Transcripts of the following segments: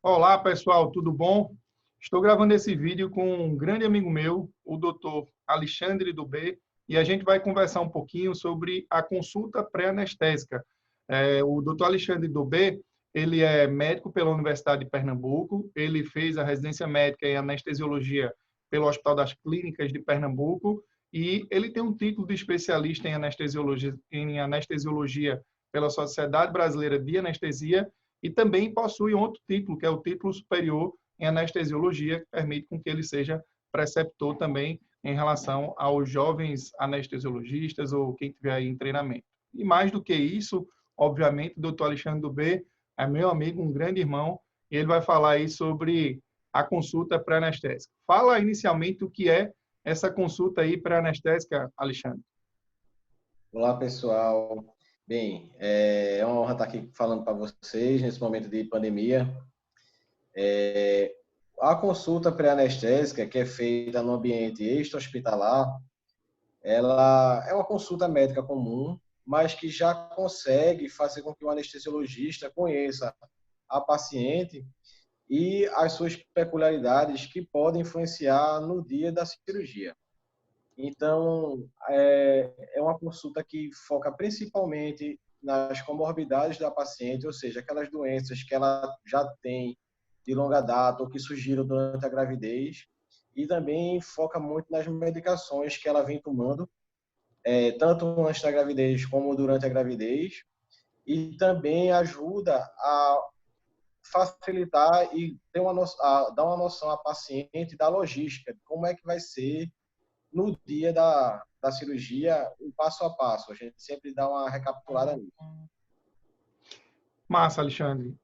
Olá, pessoal, tudo bom? Estou gravando esse vídeo com um grande amigo meu, o Dr. Alexandre Dubé, e a gente vai conversar um pouquinho sobre a consulta pré-anestésica. O Dr. Alexandre Dubé, ele é médico pela Universidade de Pernambuco, ele fez a residência médica em anestesiologia pelo Hospital das Clínicas de Pernambuco e ele tem um título de especialista em anestesiologia pela Sociedade Brasileira de Anestesia e também possui outro título, que é o título superior em anestesiologia, que permite com que ele seja preceptor também em relação aos jovens anestesiologistas ou quem tiver aí em treinamento. E mais do que isso, obviamente, o Dr. Alexandre Dubé é meu amigo, um grande irmão, e ele vai falar aí sobre a consulta pré-anestésica. Fala inicialmente o que é essa consulta aí pré-anestésica, Alexandre. Olá, pessoal. Bem, é uma honra estar aqui falando para vocês nesse momento de pandemia. A consulta pré-anestésica, que é feita no ambiente extra-hospitalar, ela é uma consulta médica comum, mas que já consegue fazer com que o anestesiologista conheça a paciente e as suas peculiaridades que podem influenciar no dia da cirurgia. Então, é uma consulta que foca principalmente nas comorbidades da paciente, ou seja, aquelas doenças que ela já tem de longa data ou que surgiram durante a gravidez, e também foca muito nas medicações que ela vem tomando, tanto antes da gravidez como durante a gravidez, e também ajuda a facilitar e dar uma noção à paciente da logística, de como é que vai ser no dia da cirurgia, o passo a passo. A gente sempre dá uma recapitulada nisso. Massa, Alexandre.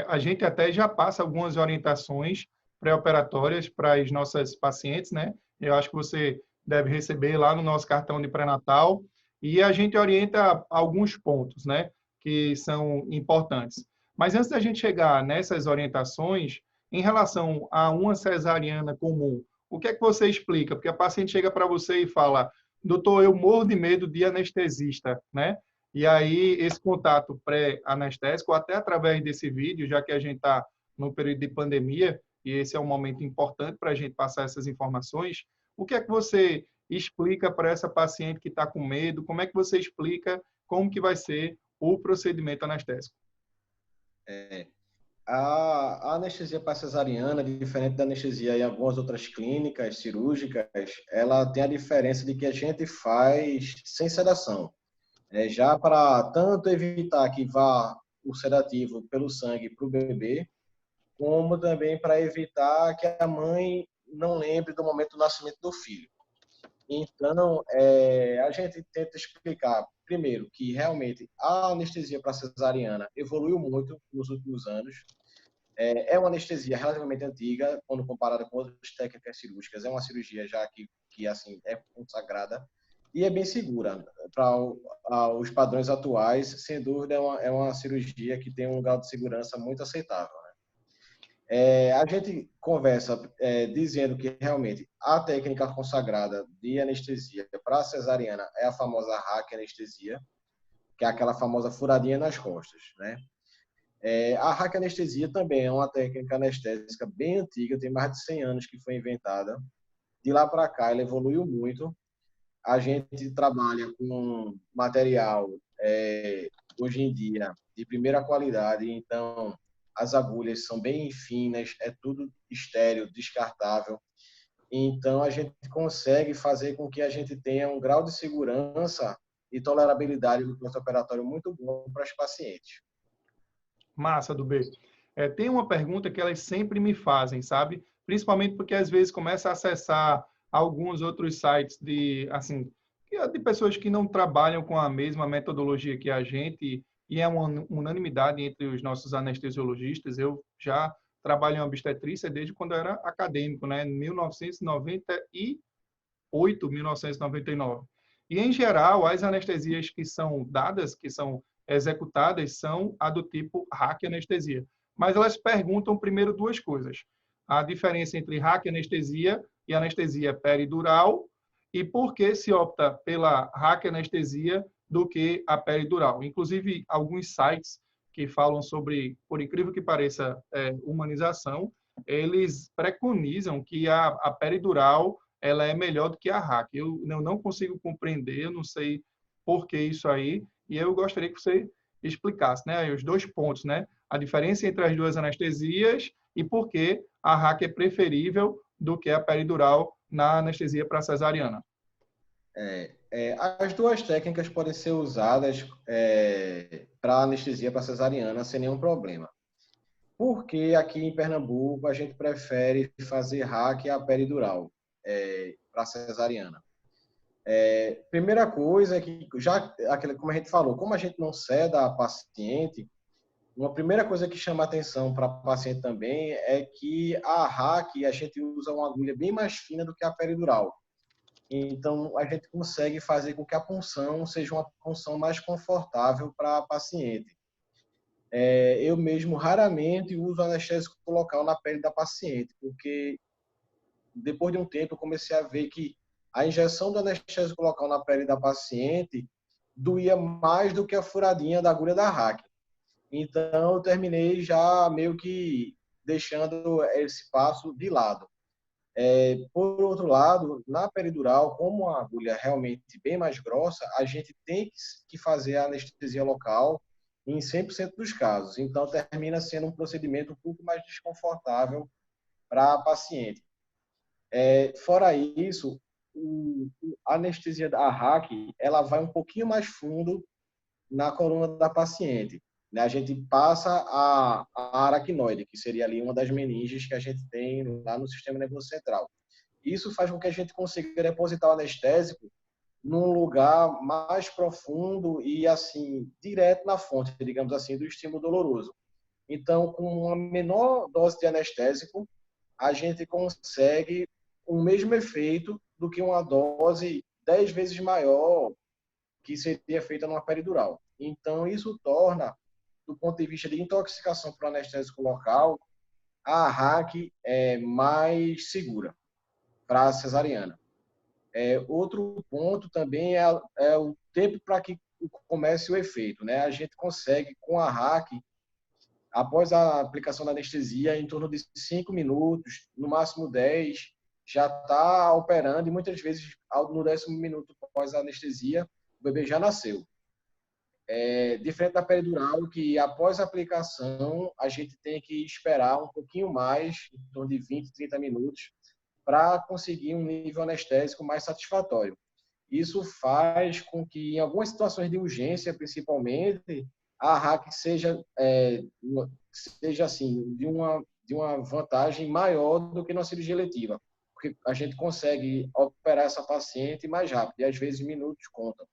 A gente até já passa algumas orientações pré-operatórias para as nossas pacientes, né? Eu acho que você deve receber lá no nosso cartão de pré-natal e a gente orienta alguns pontos, né? Que são importantes. Mas antes da gente chegar nessas orientações, em relação a uma cesariana comum, o que é que você explica? Porque a paciente chega para você e fala, doutor, eu morro de medo de anestesista, né? E aí, esse contato pré-anestésico, até através desse vídeo, já que a gente está no período de pandemia, e esse é um momento importante para a gente passar essas informações, o que é que você explica para essa paciente que está com medo? Como é que você explica como que vai ser o procedimento anestésico? A anestesia para cesariana, diferente da anestesia em algumas outras clínicas cirúrgicas, ela tem a diferença de que a gente faz sem sedação. Já para tanto evitar que vá o sedativo pelo sangue para o bebê, como também para evitar que a mãe não lembre do momento do nascimento do filho. Então, a gente tenta explicar, primeiro, que realmente a anestesia para cesariana evoluiu muito nos últimos anos. É uma anestesia relativamente antiga, quando comparada com outras técnicas cirúrgicas. É uma cirurgia já que assim, é consagrada e é bem segura para os padrões atuais. Sem dúvida, é uma cirurgia que tem um grau de segurança muito aceitável. A gente conversa dizendo que realmente a técnica consagrada de anestesia para cesariana é a famosa raquianestesia, que é aquela famosa furadinha nas costas, né? A raquianestesia também é uma técnica anestésica bem antiga, tem mais de 100 anos que foi inventada. De lá para cá, ela evoluiu muito. A gente trabalha com material, hoje em dia, de primeira qualidade, então as agulhas são bem finas, é tudo estéril, descartável. Então, a gente consegue fazer com que a gente tenha um grau de segurança e tolerabilidade do pós-operatório muito bom para os pacientes. Massa, do B. Tem uma pergunta que elas sempre me fazem, sabe? Principalmente porque às vezes começa a acessar alguns outros sites assim, de pessoas que não trabalham com a mesma metodologia que a gente, e é uma unanimidade entre os nossos anestesiologistas. Eu já trabalho em obstetrícia desde quando eu era acadêmico, né? Em 1998, 1999. E, em geral, as anestesias que são dadas, que são executadas, são a do tipo raquianestesia. Mas elas perguntam primeiro duas coisas. A diferença entre raquianestesia e anestesia peridural e por que se opta pela raquianestesia do que a peridural. Inclusive, alguns sites que falam sobre, por incrível que pareça, humanização, eles preconizam que a peridural ela é melhor do que a hack. Eu não consigo compreender, eu não sei por que isso aí, e eu gostaria que você explicasse, né, os dois pontos, né, a diferença entre as duas anestesias e por que a hack é preferível do que a peridural na anestesia para cesariana. As duas técnicas podem ser usadas para anestesia para cesariana sem nenhum problema. Porque aqui em Pernambuco a gente prefere fazer hack a peridural para cesariana. Primeira coisa é que, como a gente falou, como a gente não ceda a paciente, uma primeira coisa que chama atenção para a paciente também é que a hack a gente usa uma agulha bem mais fina do que a peridural. Então, a gente consegue fazer com que a punção seja uma punção mais confortável para a paciente. Eu mesmo raramente uso anestésico local na pele da paciente, porque depois de um tempo eu comecei a ver que a injeção do anestésico local na pele da paciente doía mais do que a furadinha da agulha da hack. Então, eu terminei já meio que deixando esse passo de lado. Por outro lado, na peridural, como a agulha é realmente bem mais grossa, a gente tem que fazer a anestesia local em 100% dos casos. Então, termina sendo um procedimento um pouco mais desconfortável para a paciente. Fora isso, a anestesia da hack, ela vai um pouquinho mais fundo na coluna da paciente. A gente passa a aracnoide, que seria ali uma das meninges que a gente tem lá no sistema nervoso central. Isso faz com que a gente consiga depositar o anestésico num lugar mais profundo e, assim, direto na fonte, digamos assim, do estímulo doloroso. Então, com uma menor dose de anestésico, a gente consegue o mesmo efeito do que uma dose 10 vezes maior que seria feita numa peridural. Então, isso torna, do ponto de vista de intoxicação por anestésico local, a hack mais segura para a cesariana. Outro ponto também é o tempo para que comece o efeito, né? A gente consegue, com a hack, após a aplicação da anestesia, em torno de 5 minutos, no máximo 10, já está operando e muitas vezes, no 10º minuto após a anestesia, o bebê já nasceu. Diferente da peridural, que após a aplicação, a gente tem que esperar um pouquinho mais, em torno de 20, 30 minutos, para conseguir um nível anestésico mais satisfatório. Isso faz com que, em algumas situações de urgência, principalmente, a hack seja assim, de uma vantagem maior do que na cirurgia eletiva, porque a gente consegue operar essa paciente mais rápido, e às vezes minutos contam.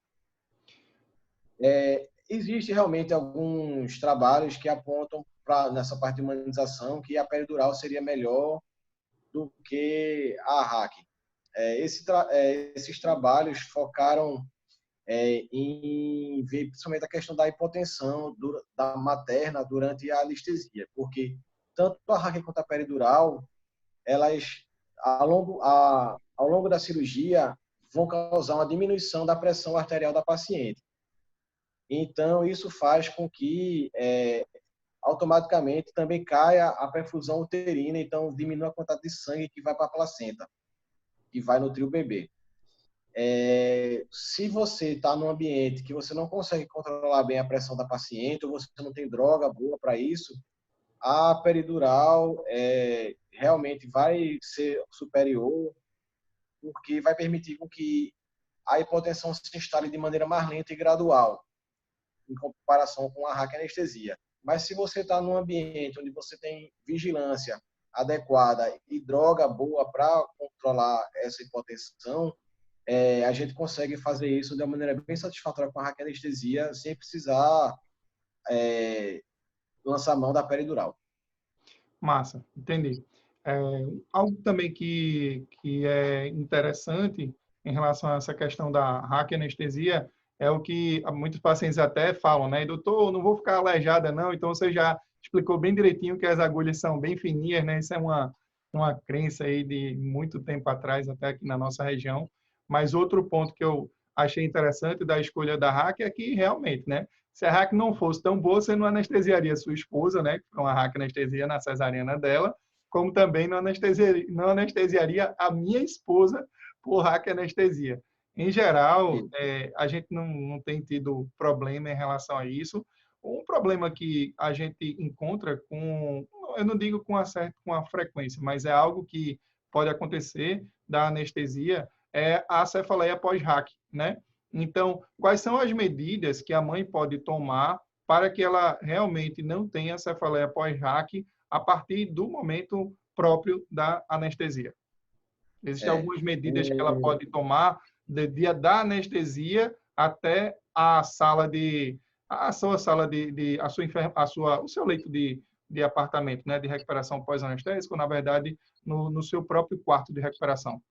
Existe realmente alguns trabalhos que apontam nessa parte de humanização que a peridural seria melhor do que a hack. Esses trabalhos focaram em ver principalmente a questão da hipotensão da materna durante a anestesia, porque tanto a hack quanto a peridural, elas, ao longo da cirurgia, vão causar uma diminuição da pressão arterial da paciente. Então, isso faz com que automaticamente também caia a perfusão uterina, então diminui a quantidade de sangue que vai para a placenta, que vai nutrir o bebê. Se você está num ambiente que você não consegue controlar bem a pressão da paciente, ou você não tem droga boa para isso, a peridural realmente vai ser superior, porque vai permitir com que a hipotensão se instale de maneira mais lenta e gradual, em comparação com a hack anestesia. Mas se você está num ambiente onde você tem vigilância adequada e droga boa para controlar essa hipotensão, a gente consegue fazer isso de uma maneira bem satisfatória com a hack anestesia, sem precisar lançar mão da peridural. Massa, entendi. Algo também que é interessante em relação a essa questão da hack anestesia é o que muitos pacientes até falam, né? Doutor, não vou ficar aleijada, não. Então, você já explicou bem direitinho que as agulhas são bem fininhas, né? Isso é uma crença aí de muito tempo atrás, até aqui na nossa região. Mas outro ponto que eu achei interessante da escolha da hack é que, realmente, né? Se a hack não fosse tão boa, você não anestesiaria sua esposa, né? Com a hack anestesia na cesariana dela, como também não anestesiaria a minha esposa por hack anestesia. Em geral, a gente não tem tido problema em relação a isso. Um problema que a gente encontra com, eu não digo com a frequência, mas é algo que pode acontecer da anestesia, é a cefaleia pós-hack, né? Então, quais são as medidas que a mãe pode tomar para que ela realmente não tenha cefaleia pós-hack a partir do momento próprio da anestesia? Existem É, algumas medidas que ela o, pode tomar de dia da anestesia até a sala a sua sala a sua, o seu leito de apartamento, né, de recuperação pós-anestésico, na verdade, no seu próprio quarto de recuperação.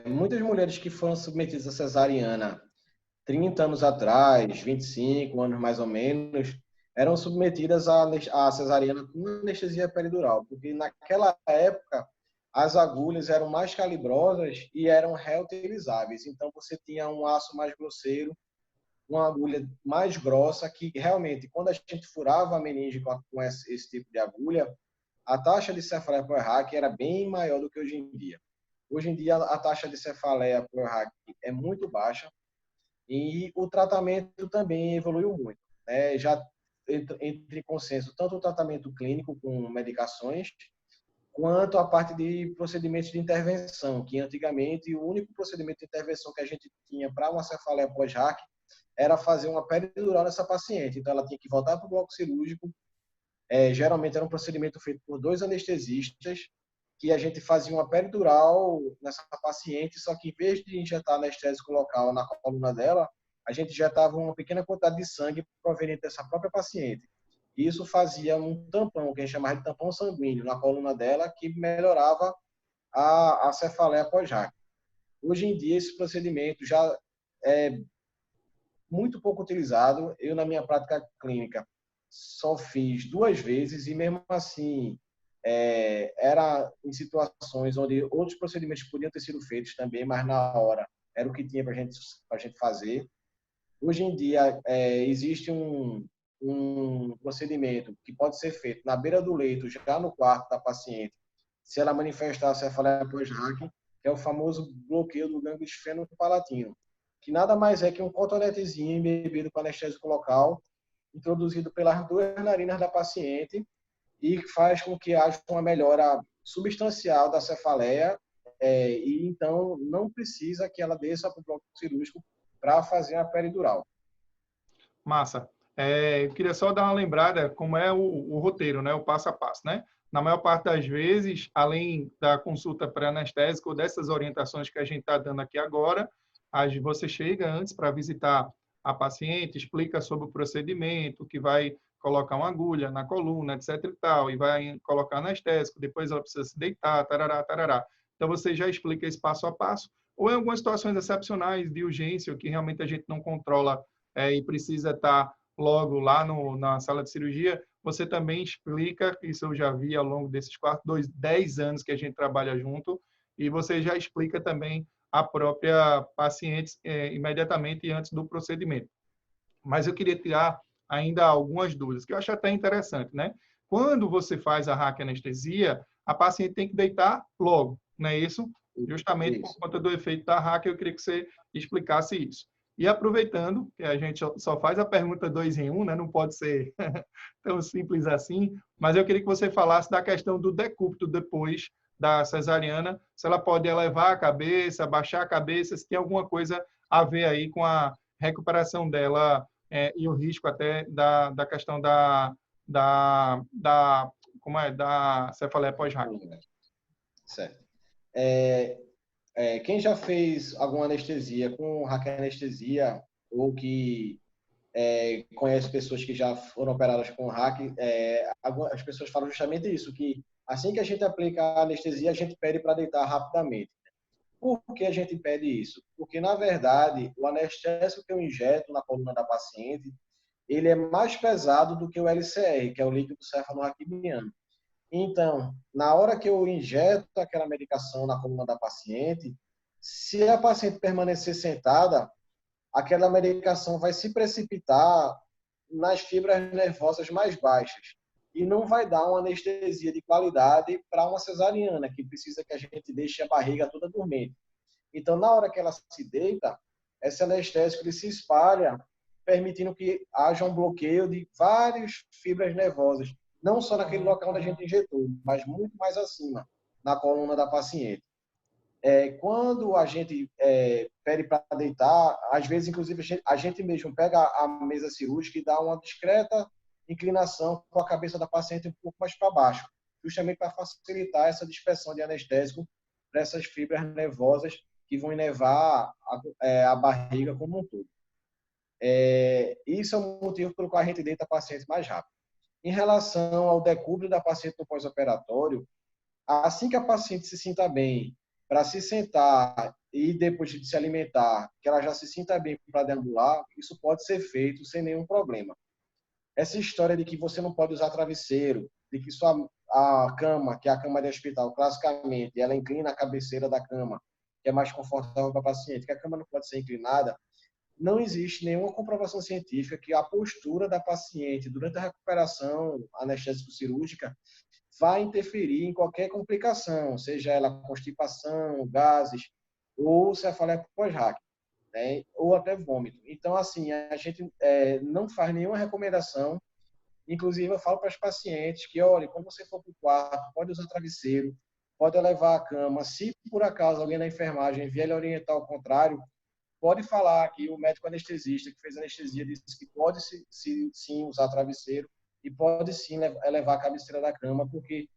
Muitas mulheres que foram submetidas à cesariana 30 anos atrás, 25 anos mais ou menos, eram submetidas à cesariana com anestesia peridural, porque naquela época as agulhas eram mais calibrosas e eram reutilizáveis. Então você tinha um aço mais grosseiro, uma agulha mais grossa, que realmente, quando a gente furava a meninge com esse tipo de agulha, a taxa de cefaleia por hack era bem maior do que hoje em dia. Hoje em dia, a taxa de cefaleia por hack é muito baixa e o tratamento também evoluiu muito. Já entre consenso, tanto o tratamento clínico com medicações, quanto a parte de procedimentos de intervenção, que antigamente o único procedimento de intervenção que a gente tinha para uma cefaleia pós-hack era fazer uma peridural nessa paciente. Então, ela tinha que voltar para o bloco cirúrgico. Geralmente era um procedimento feito por 2 anestesistas, que a gente fazia uma peridural nessa paciente, só que em vez de injetar anestésico local na coluna dela, a gente injetava uma pequena quantidade de sangue proveniente dessa própria paciente. E isso fazia um tampão, que a gente chamava de tampão sanguíneo, na coluna dela, que melhorava a cefaleia pós-hack. Hoje em dia, esse procedimento já é muito pouco utilizado. Eu, na minha prática clínica, só fiz 2 vezes e, mesmo assim, era em situações onde outros procedimentos podiam ter sido feitos também, mas na hora era o que tinha para a gente fazer. Hoje em dia, existe um procedimento que pode ser feito na beira do leito, já no quarto da paciente, se ela manifestar cefaleia pós-hack, que é o famoso bloqueio do gânglio esfenopalatino, que nada mais é que um cotonetezinho embebido com anestésico local, introduzido pelas 2 narinas da paciente, e faz com que haja uma melhora substancial da cefaleia, e então não precisa que ela desça para o bloco cirúrgico para fazer a peridural. Massa. Eu queria só dar uma lembrada como é o roteiro, né? O passo a passo, né? Na maior parte das vezes, além da consulta pré-anestésica ou dessas orientações que a gente está dando aqui agora, você chega antes para visitar a paciente, explica sobre o procedimento, que vai colocar uma agulha na coluna, etc e tal, e vai colocar anestésico, depois ela precisa se deitar, tarará, tarará. Então, você já explica esse passo a passo. Ou em algumas situações excepcionais de urgência, que realmente a gente não controla e precisa estar logo lá na sala de cirurgia, você também explica, isso eu já vi ao longo desses 10 anos que a gente trabalha junto, e você já explica também a própria paciente imediatamente antes do procedimento. Mas eu queria tirar ainda algumas dúvidas, que eu acho até interessante, né? Quando você faz a raquianestesia, a paciente tem que deitar logo, não é isso? Justamente por Isso. conta do efeito da hack, eu queria que você explicasse isso. E aproveitando, que a gente só faz a pergunta 2 em 1, né? Não pode ser tão simples assim, mas eu queria que você falasse da questão do decúbito depois da cesariana, se ela pode elevar a cabeça, baixar a cabeça, se tem alguma coisa a ver aí com a recuperação dela e o risco até da questão da cefaleia pós-hack. Certo. Quem já fez alguma anestesia com raquianestesia ou que conhece pessoas que já foram operadas com hack, as pessoas falam justamente isso, que assim que a gente aplica a anestesia, a gente pede para deitar rapidamente. Por que a gente pede isso? Porque, na verdade, o anestésico que eu injeto na coluna da paciente, ele é mais pesado do que o LCR, que é o líquido cefalorraquidiano. Então, na hora que eu injeto aquela medicação na coluna da paciente, se a paciente permanecer sentada, aquela medicação vai se precipitar nas fibras nervosas mais baixas e não vai dar uma anestesia de qualidade para uma cesariana, que precisa que a gente deixe a barriga toda dormente. Então, na hora que ela se deita, esse anestésico ele se espalha, permitindo que haja um bloqueio de várias fibras nervosas, não só naquele local onde a gente injetou, mas muito mais acima, na coluna da paciente. Quando a gente pede para deitar, às vezes, inclusive, a gente mesmo pega a mesa cirúrgica e dá uma discreta inclinação com a cabeça da paciente um pouco mais para baixo, justamente para facilitar essa dispersão de anestésico para essas fibras nervosas que vão inervar a barriga como um todo. Isso é um motivo pelo qual a gente deita a paciente mais rápido. Em relação ao decúbito da paciente no pós-operatório, assim que a paciente se sinta bem para se sentar e depois de se alimentar, que ela já se sinta bem para deambular, isso pode ser feito sem nenhum problema. Essa história de que você não pode usar travesseiro, de que a cama, que é a cama de hospital, classicamente, ela inclina a cabeceira da cama, que é mais confortável para a paciente, que a cama não pode ser inclinada, não existe nenhuma comprovação científica que a postura da paciente durante a recuperação anestésico-cirúrgica vai interferir em qualquer complicação, seja ela constipação, gases ou cefaleia pós-RAC, né? Ou até vômito. Então, assim, a gente não faz nenhuma recomendação. Inclusive, eu falo para os pacientes que, olha, quando você for para o quarto, pode usar travesseiro, pode levar a cama. Se, por acaso, alguém da enfermagem vier lhe orientar ao contrário, pode falar que o médico anestesista que fez a anestesia disse que pode sim usar travesseiro e pode sim levar a cabeceira da cama, porque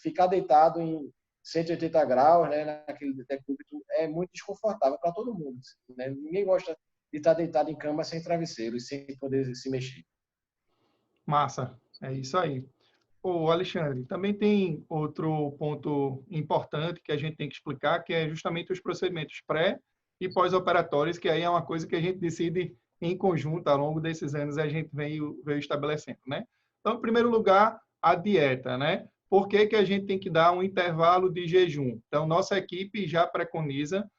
ficar deitado em 180 graus, né, naquele decúbito, é muito desconfortável para todo mundo, né? Ninguém gosta de estar deitado em cama sem travesseiro e sem poder se mexer. Massa, é isso aí. Ô, Alexandre, também tem outro ponto importante que a gente tem que explicar, que é justamente os procedimentos pré e pós-operatórios, que aí é uma coisa que a gente decide em conjunto ao longo desses anos, a gente veio estabelecendo, né? Então, em primeiro lugar, a dieta, né? Por que que a gente tem que dar um intervalo de jejum? Então, nossa equipe já preconiza,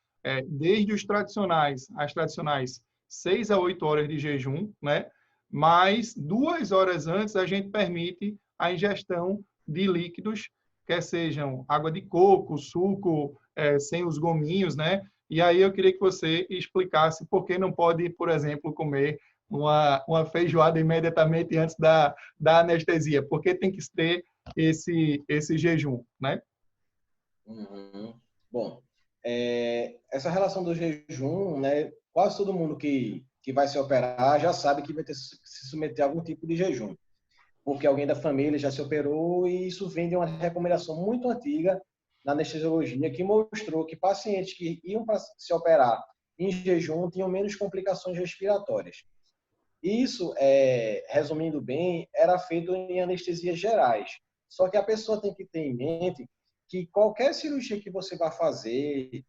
desde os tradicionais, as tradicionais 6 a 8 horas de jejum, né? Mas 2 horas antes a gente permite a ingestão de líquidos, quer sejam água de coco, suco, sem os gominhos, né? E aí eu queria que você explicasse por que não pode, por exemplo, comer uma feijoada imediatamente antes da anestesia, por que tem que ter esse jejum, né? Uhum. Bom, essa relação do jejum, né? Quase todo mundo que vai se operar já sabe que vai ter que se submeter a algum tipo de jejum, porque alguém da família já se operou e isso vem de uma recomendação muito antiga na anestesiologia que mostrou que pacientes que iam para se operar em jejum tinham menos complicações respiratórias. Isso, resumindo bem, era feito em anestesias gerais. Só que a pessoa tem que ter em mente que qualquer cirurgia que você vai fazer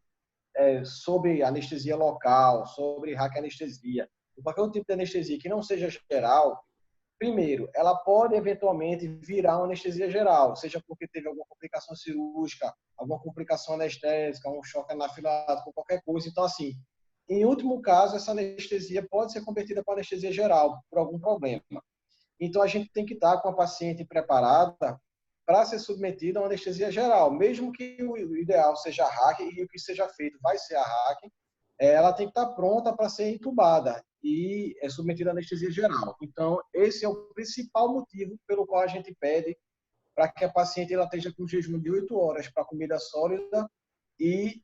sobre anestesia local, sobre raquianestesia, qualquer tipo de anestesia que não seja geral, primeiro, ela pode eventualmente virar uma anestesia geral, seja porque teve alguma complicação cirúrgica, alguma complicação anestésica, um choque anafilático, qualquer coisa. Então, assim, em último caso, essa anestesia pode ser convertida para anestesia geral, por algum problema. Então, a gente tem que estar com a paciente preparada para ser submetida a uma anestesia geral, mesmo que o ideal seja a RAC e o que seja feito vai ser a RAC, ela tem que estar pronta para ser entubada e é submetida à anestesia geral. Então, esse é o principal motivo pelo qual a gente pede para que a paciente ela esteja com jejum de 8 horas para comida sólida e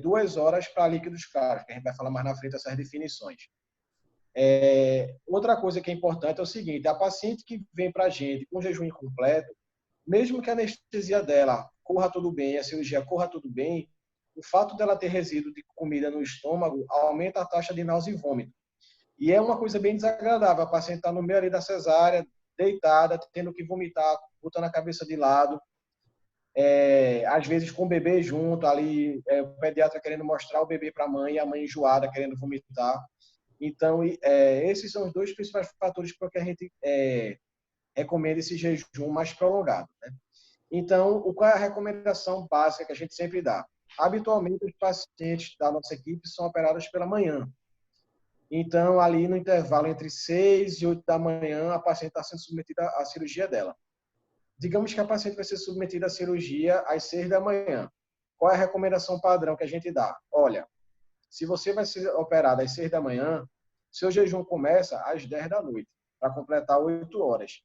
2 horas para líquidos claros, que a gente vai falar mais na frente essas definições. Outra coisa que é importante é o seguinte, a paciente que vem para a gente com jejum incompleto, mesmo que a anestesia dela corra tudo bem, a cirurgia corra tudo bem, o fato dela ter resíduo de comida no estômago aumenta a taxa de náusea e vômito. E é uma coisa bem desagradável, a paciente está no meio ali da cesárea, deitada, tendo que vomitar, botando a cabeça de lado, às vezes com o bebê junto, ali o pediatra querendo mostrar o bebê para a mãe e a mãe enjoada, querendo vomitar. Então, esses são os dois principais fatores para que a gente recomenda esse jejum mais prolongado, né? Então, qual é a recomendação básica que a gente sempre dá? Habitualmente, os pacientes da nossa equipe são operados pela manhã. Então, ali no intervalo entre 6 e 8 da manhã, a paciente está sendo submetida à cirurgia dela. Digamos que a paciente vai ser submetida à cirurgia às 6 da manhã. Qual é a recomendação padrão que a gente dá? Olha, se você vai ser operado às 6 da manhã, seu jejum começa às 10 da noite, para completar 8 horas.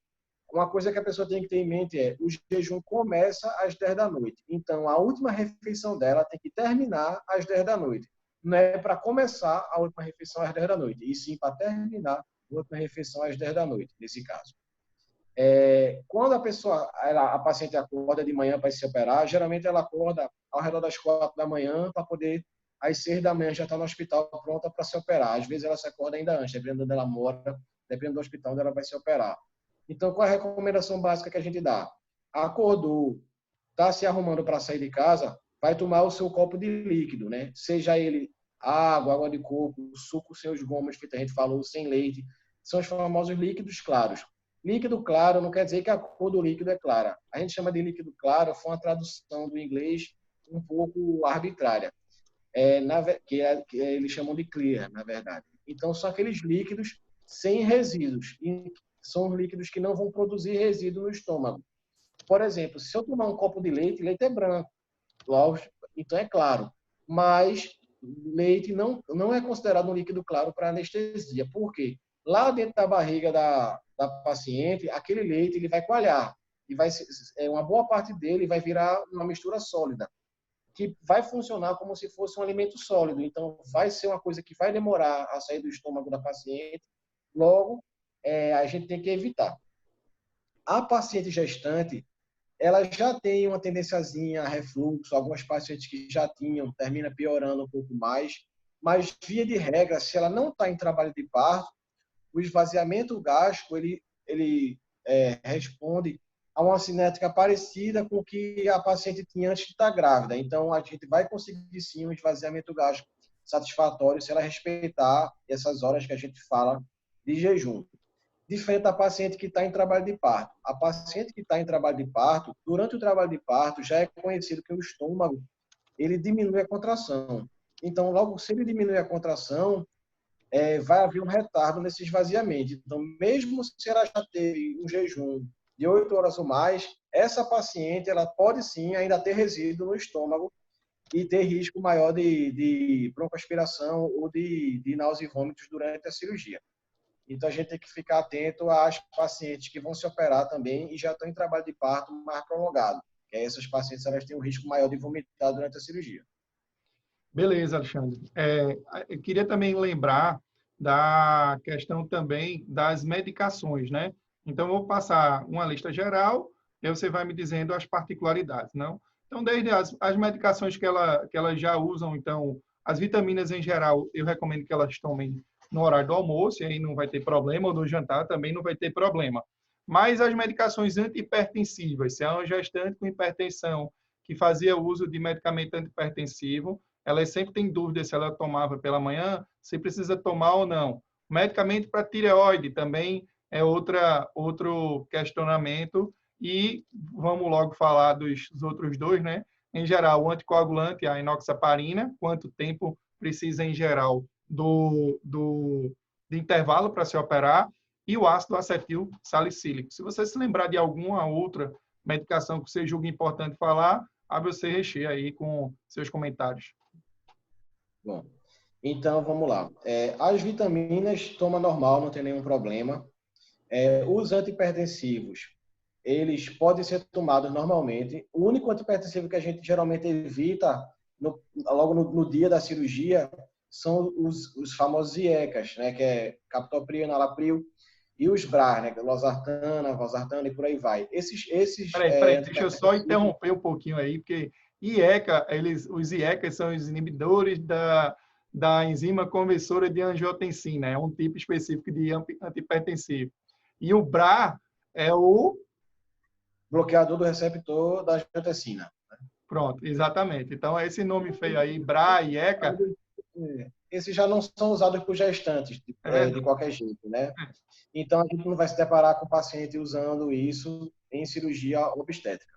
Uma coisa que a pessoa tem que ter em mente é, o jejum começa às 10 da noite. Então, a última refeição dela tem que terminar às 10 da noite. Não é para começar a última refeição às 10 da noite, e sim para terminar a última refeição às 10 da noite, nesse caso. Quando a paciente acorda de manhã para se operar, geralmente ela acorda ao redor das 4 da manhã para poder, às 6 da manhã, já estar no hospital pronta para se operar. Às vezes ela se acorda ainda antes, dependendo de onde ela mora, dependendo do hospital onde ela vai se operar. Então, qual é a recomendação básica que a gente dá? Acordou, está se arrumando para sair de casa, vai tomar o seu copo de líquido, né? Seja ele água de coco, suco sem os gomos, que a gente falou, sem leite. São os famosos líquidos claros. Líquido claro não quer dizer que a cor do líquido é clara. A gente chama de líquido claro, foi uma tradução do inglês um pouco arbitrária, que eles chamam de clear, na verdade. Então, são aqueles líquidos sem resíduos. E são líquidos que não vão produzir resíduo no estômago. Por exemplo, se eu tomar um copo de leite, leite é branco, então é claro. Mas leite não é considerado um líquido claro para anestesia. Por quê? Lá dentro da barriga da paciente, aquele leite ele vai coalhar. E uma boa parte dele vai virar uma mistura sólida, que vai funcionar como se fosse um alimento sólido. Então, vai ser uma coisa que vai demorar a sair do estômago da paciente. Logo, a gente tem que evitar. A paciente gestante, ela já tem uma tendenciazinha a refluxo, algumas pacientes que já tinham, termina piorando um pouco mais, mas, via de regra, se ela não está em trabalho de parto, o esvaziamento gástrico, ele responde a uma cinética parecida com o que a paciente tinha antes de estar grávida. Então, a gente vai conseguir, sim, um esvaziamento gástrico satisfatório se ela respeitar essas horas que a gente fala de jejum. Diferente da paciente que está em trabalho de parto. A paciente que está em trabalho de parto, durante o trabalho de parto, já é conhecido que o estômago ele diminui a contração. Então, logo, se ele diminui a contração, vai haver um retardo nesse esvaziamento. Então, mesmo se ela já teve um jejum de 8 horas ou mais, essa paciente ela pode sim ainda ter resíduo no estômago e ter risco maior de broncoaspiração ou de náusea e vômitos durante a cirurgia. Então, a gente tem que ficar atento às pacientes que vão se operar também e já estão em trabalho de parto mais prolongado. Que essas pacientes elas têm um risco maior de vomitar durante a cirurgia. Beleza, Alexandre. Eu queria também lembrar da questão também das medicações, né? Então, eu vou passar uma lista geral e aí você vai me dizendo as particularidades, não? Então, desde as medicações que elas já usam, então, as vitaminas em geral, eu recomendo que elas tomem no horário do almoço, e aí não vai ter problema, ou do jantar também não vai ter problema. Mas as medicações antihipertensivas, se é uma gestante com hipertensão que fazia uso de medicamento antihipertensivo, ela sempre tem dúvida se ela tomava pela manhã, se precisa tomar ou não. Medicamento para tireoide também é outro questionamento. E vamos logo falar dos outros dois, né? Em geral, o anticoagulante, a enoxaparina, quanto tempo precisa, em geral, de intervalo para se operar, e o ácido acetil salicílico. Se você se lembrar de alguma outra medicação que você julga importante falar, abre você recheia aí com seus comentários. Bom, então vamos lá. As vitaminas, toma normal, não tem nenhum problema. Os antihipertensivos, eles podem ser tomados normalmente. O único antihipertensivo que a gente geralmente evita logo no dia da cirurgia são os famosos IECAs, né? Que é captopril, enalapril, e os BRAs, né? Losartana, valsartana e por aí vai. Peraí, deixa eu só interromper um pouquinho aí, porque IECA, os IECAs são os inibidores da enzima conversora de angiotensina, é um tipo específico de antihipertensivo. E o BRA é o bloqueador do receptor da angiotensina. Pronto, exatamente. Então, esse nome feio aí, BRA e ECA... Esses já não são usados por gestantes, de qualquer jeito, né? Então, a gente não vai se deparar com o paciente usando isso em cirurgia obstétrica.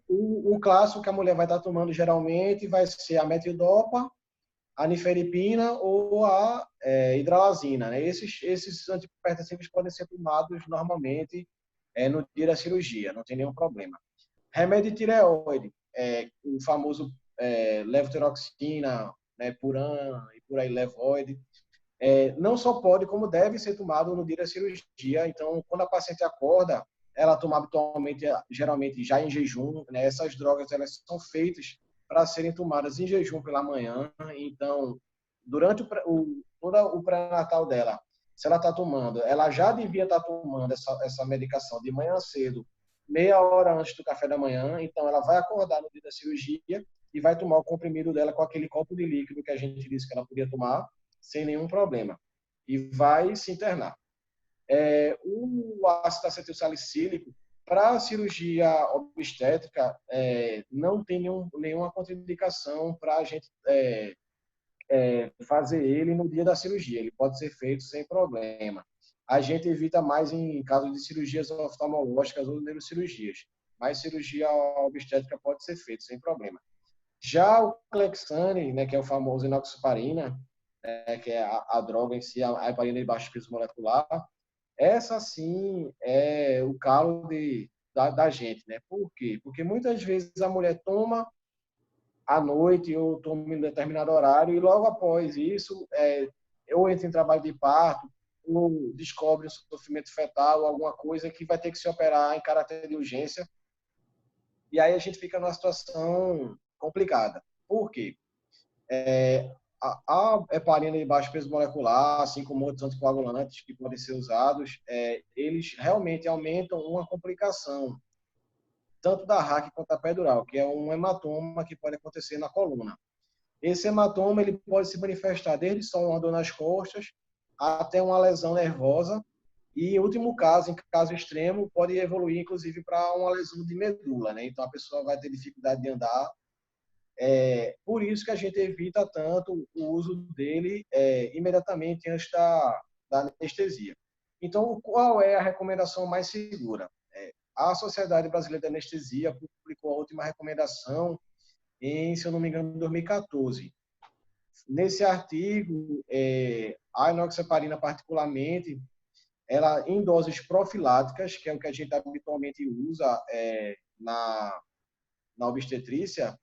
O clássico que a mulher vai estar tomando geralmente vai ser a metildopa a nifedipina ou a hidralazina, né? Esses antihipertensivos podem ser tomados normalmente no dia da cirurgia, não tem nenhum problema. Remédio de tireoide, o famoso levotiroxina, né, Puran e por aí, Levoide, não só pode, como deve ser tomado no dia da cirurgia. Então, quando a paciente acorda, ela toma habitualmente, geralmente já em jejum, né? Essas drogas, elas são feitas para serem tomadas em jejum pela manhã. Então, durante todo o pré-natal dela, se ela está tomando, ela já devia estar tomando essa medicação de manhã cedo, meia hora antes do café da manhã. Então, ela vai acordar no dia da cirurgia e vai tomar o comprimido dela com aquele copo de líquido que a gente disse que ela podia tomar, sem nenhum problema. E vai se internar. O ácido acetil salicílico, para a cirurgia obstétrica, não tem nenhuma contraindicação para a gente fazer ele no dia da cirurgia. Ele pode ser feito sem problema. A gente evita mais em caso de cirurgias oftalmológicas ou neurocirurgias, mas cirurgia obstétrica pode ser feito sem problema. Já o Clexane, né, que é o famoso enoxaparina, que é a droga em si, a heparina de baixo peso molecular, essa sim é o calo da gente, né? Por quê? Porque muitas vezes a mulher toma à noite ou toma em determinado horário e logo após isso, ou entra em trabalho de parto, ou descobre um sofrimento fetal, alguma coisa que vai ter que se operar em caráter de urgência. E aí a gente fica numa situação complicada. Por quê? A heparina de baixo peso molecular, assim como outros anticoagulantes que podem ser usados, eles realmente aumentam uma complicação, tanto da RAC quanto da pedural, que é um hematoma que pode acontecer na coluna. Esse hematoma ele pode se manifestar desde só uma dor nas costas até uma lesão nervosa e, em último caso, em caso extremo, pode evoluir, inclusive, para uma lesão de medula, né? Então, a pessoa vai ter dificuldade de andar. Por isso que a gente evita tanto o uso dele imediatamente antes da anestesia. Então, qual é a recomendação mais segura? A Sociedade Brasileira de Anestesia publicou a última recomendação se eu não me engano, em 2014. Nesse artigo, a enoxaparina particularmente, ela em doses profiláticas, que é o que a gente habitualmente usa na obstetrícia,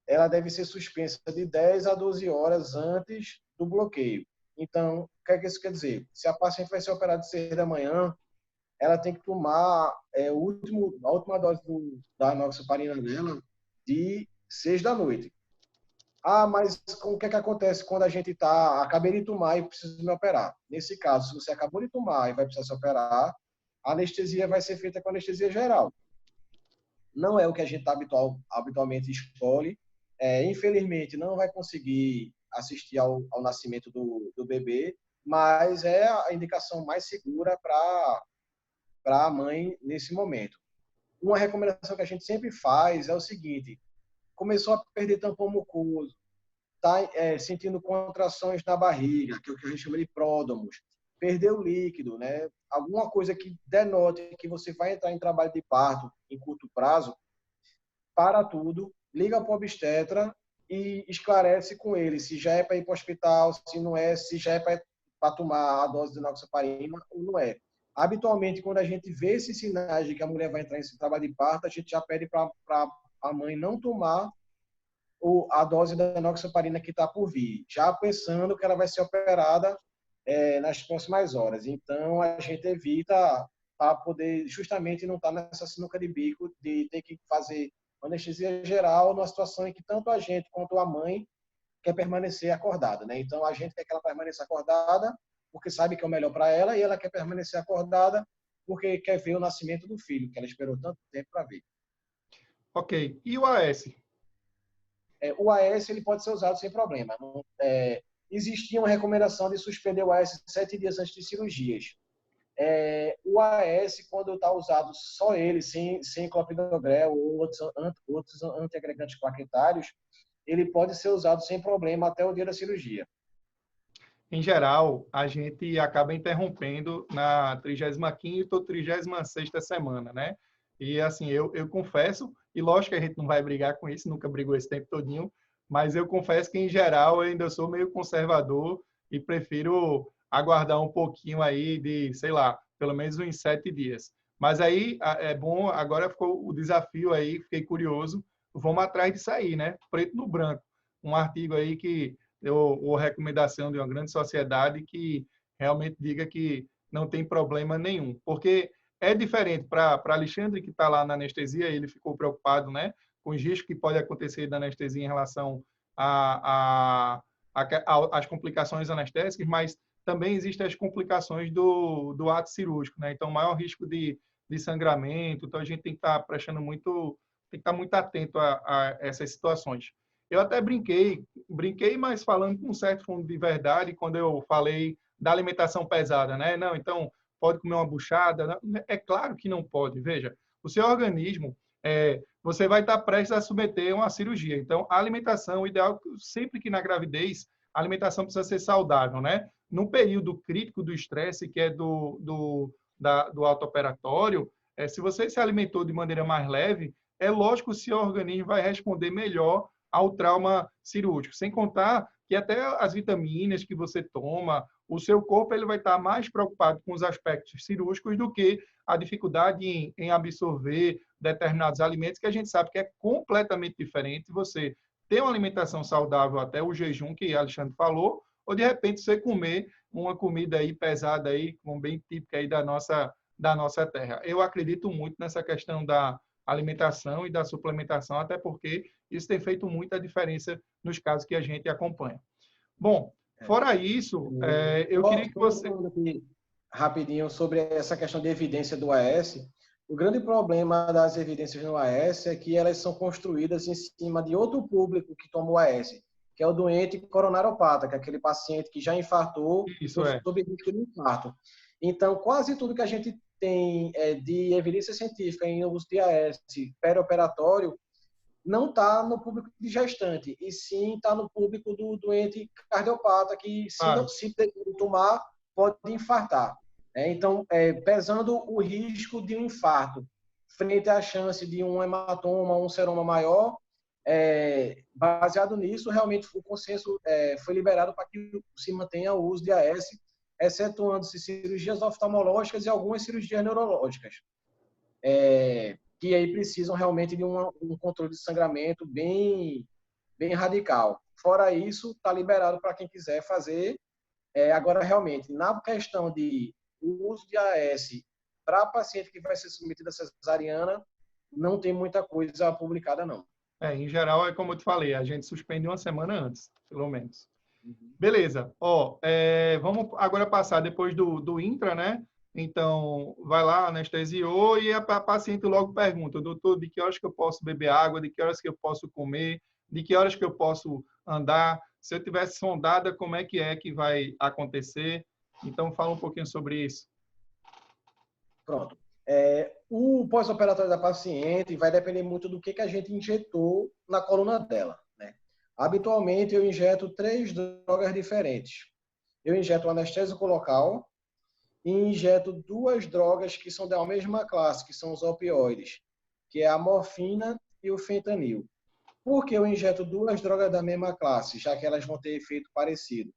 ela deve ser suspensa de 10 a 12 horas antes do bloqueio. Então, o que é que isso quer dizer? Se a paciente vai ser operada de 6 da manhã, ela tem que tomar a última dose da enoxaparina dela de 6 da noite. Mas o que é que acontece quando a gente acabei de tomar e precisa me operar? Nesse caso, se você acabou de tomar e vai precisar se operar, a anestesia vai ser feita com anestesia geral. Não é o que a gente habitualmente escolhe. Infelizmente, não vai conseguir assistir ao nascimento do bebê, mas é a indicação mais segura para a mãe nesse momento. Uma recomendação que a gente sempre faz é o seguinte: começou a perder tampão mucoso, está sentindo contrações na barriga, que é o que a gente chama de pródomos, perdeu líquido, né? Alguma coisa que denote que você vai entrar em trabalho de parto em curto prazo, para tudo, liga para o obstetra e esclarece com ele se já é para ir para o hospital, se não é, se já é para tomar a dose de enoxaparina ou não é. Habitualmente, quando a gente vê esses sinais de que a mulher vai entrar em trabalho de parto, a gente já pede para a mãe não tomar a dose da enoxaparina que está por vir, já pensando que ela vai ser operada nas próximas horas. Então, a gente evita para poder justamente não estar nessa sinuca de bico de ter que fazer anestesia geral numa situação em que tanto a gente quanto a mãe quer permanecer acordada, né? Então, a gente quer que ela permaneça acordada porque sabe que é o melhor para ela e ela quer permanecer acordada porque quer ver o nascimento do filho, que ela esperou tanto tempo para ver. Ok. E o AS? O AS ele pode ser usado sem problema. Existia uma recomendação de suspender o AS 7 dias antes de cirurgias. O AS, quando está usado só ele, sem clopidogrel ou outros antiagregantes plaquetários, ele pode ser usado sem problema até o dia da cirurgia. Em geral, a gente acaba interrompendo na 35ª ou 36ª semana, né? E assim, eu confesso, e lógico que a gente não vai brigar com isso, nunca brigou esse tempo todinho, Mas eu confesso que, em geral, eu ainda sou meio conservador e prefiro aguardar um pouquinho aí de, sei lá, pelo menos uns 7 dias. Mas aí é bom, agora ficou o desafio aí, fiquei curioso, vamos atrás disso aí, né? Preto no branco. Um artigo aí que, ou recomendação de uma grande sociedade que realmente diga que não tem problema nenhum. Porque é diferente para Alexandre, que está lá na anestesia, ele ficou preocupado, né? Com os riscos que pode acontecer da anestesia em relação às complicações anestésicas, mas também existem as complicações do ato cirúrgico, né? Então, maior risco de sangramento, então a gente tem que estar prestando muito, tem que estar muito atento a essas situações. Eu até brinquei, mas falando com um certo fundo de verdade, quando eu falei da alimentação pesada, né? Não, então, pode comer uma buchada? É claro que não pode. Veja, o seu organismo, você vai estar prestes a submeter a uma cirurgia. Então, a alimentação, o ideal, sempre que na gravidez, a alimentação precisa ser saudável, né? No período crítico do estresse, que é do autooperatório, se você se alimentou de maneira mais leve, é lógico que o seu organismo vai responder melhor ao trauma cirúrgico. Sem contar que até as vitaminas que você toma, o seu corpo ele vai estar mais preocupado com os aspectos cirúrgicos do que a dificuldade em absorver determinados alimentos, que a gente sabe que é completamente diferente você ter uma alimentação saudável até o jejum, que Alexandre falou, ou de repente você comer uma comida aí pesada aí, como bem típica aí da nossa terra. Eu acredito muito nessa questão da alimentação e da suplementação, até porque isso tem feito muita diferença nos casos que a gente acompanha. Bom, fora isso, eu queria que você... Rapidinho sobre essa questão de evidência do AS. O grande problema das evidências no AS é que elas são construídas em cima de outro público que toma o AS, que é o doente coronariopata, que é aquele paciente que já infartou sob risco de infarto. Então, quase tudo que a gente tem de evidência científica em uso de AS perioperatório não está no público de gestante, e sim está no público do doente cardiopata, que se tomar, pode infartar. Então, pesando o risco de um infarto frente à chance de um hematoma, um seroma maior, baseado nisso, realmente o consenso foi liberado para que se mantenha o uso de AS, excetuando-se cirurgias oftalmológicas e algumas cirurgias neurológicas, que aí precisam realmente de um controle de sangramento bem radical. Fora isso, está liberado para quem quiser fazer. Agora, realmente, na questão de uso de AS para paciente que vai ser submetido a cesariana, não tem muita coisa publicada, não. Em geral, é como eu te falei, a gente suspende uma semana antes, pelo menos. Beleza. Vamos agora passar depois do intra, né? Então, vai lá, anestesiou e a paciente logo pergunta, doutor, de que horas que eu posso beber água, de que horas que eu posso comer, de que horas que eu posso andar, se eu tivesse sondada, como é que vai acontecer? Então, fala um pouquinho sobre isso. Pronto. O pós-operatório da paciente vai depender muito do que a gente injetou na coluna dela, né? Habitualmente, eu injeto 3 drogas diferentes. Eu injeto o anestésico local e injeto 2 drogas que são da mesma classe, que são os opioides, que é a morfina e o fentanil. Por que eu injeto 2 drogas da mesma classe, já que elas vão ter efeito parecido?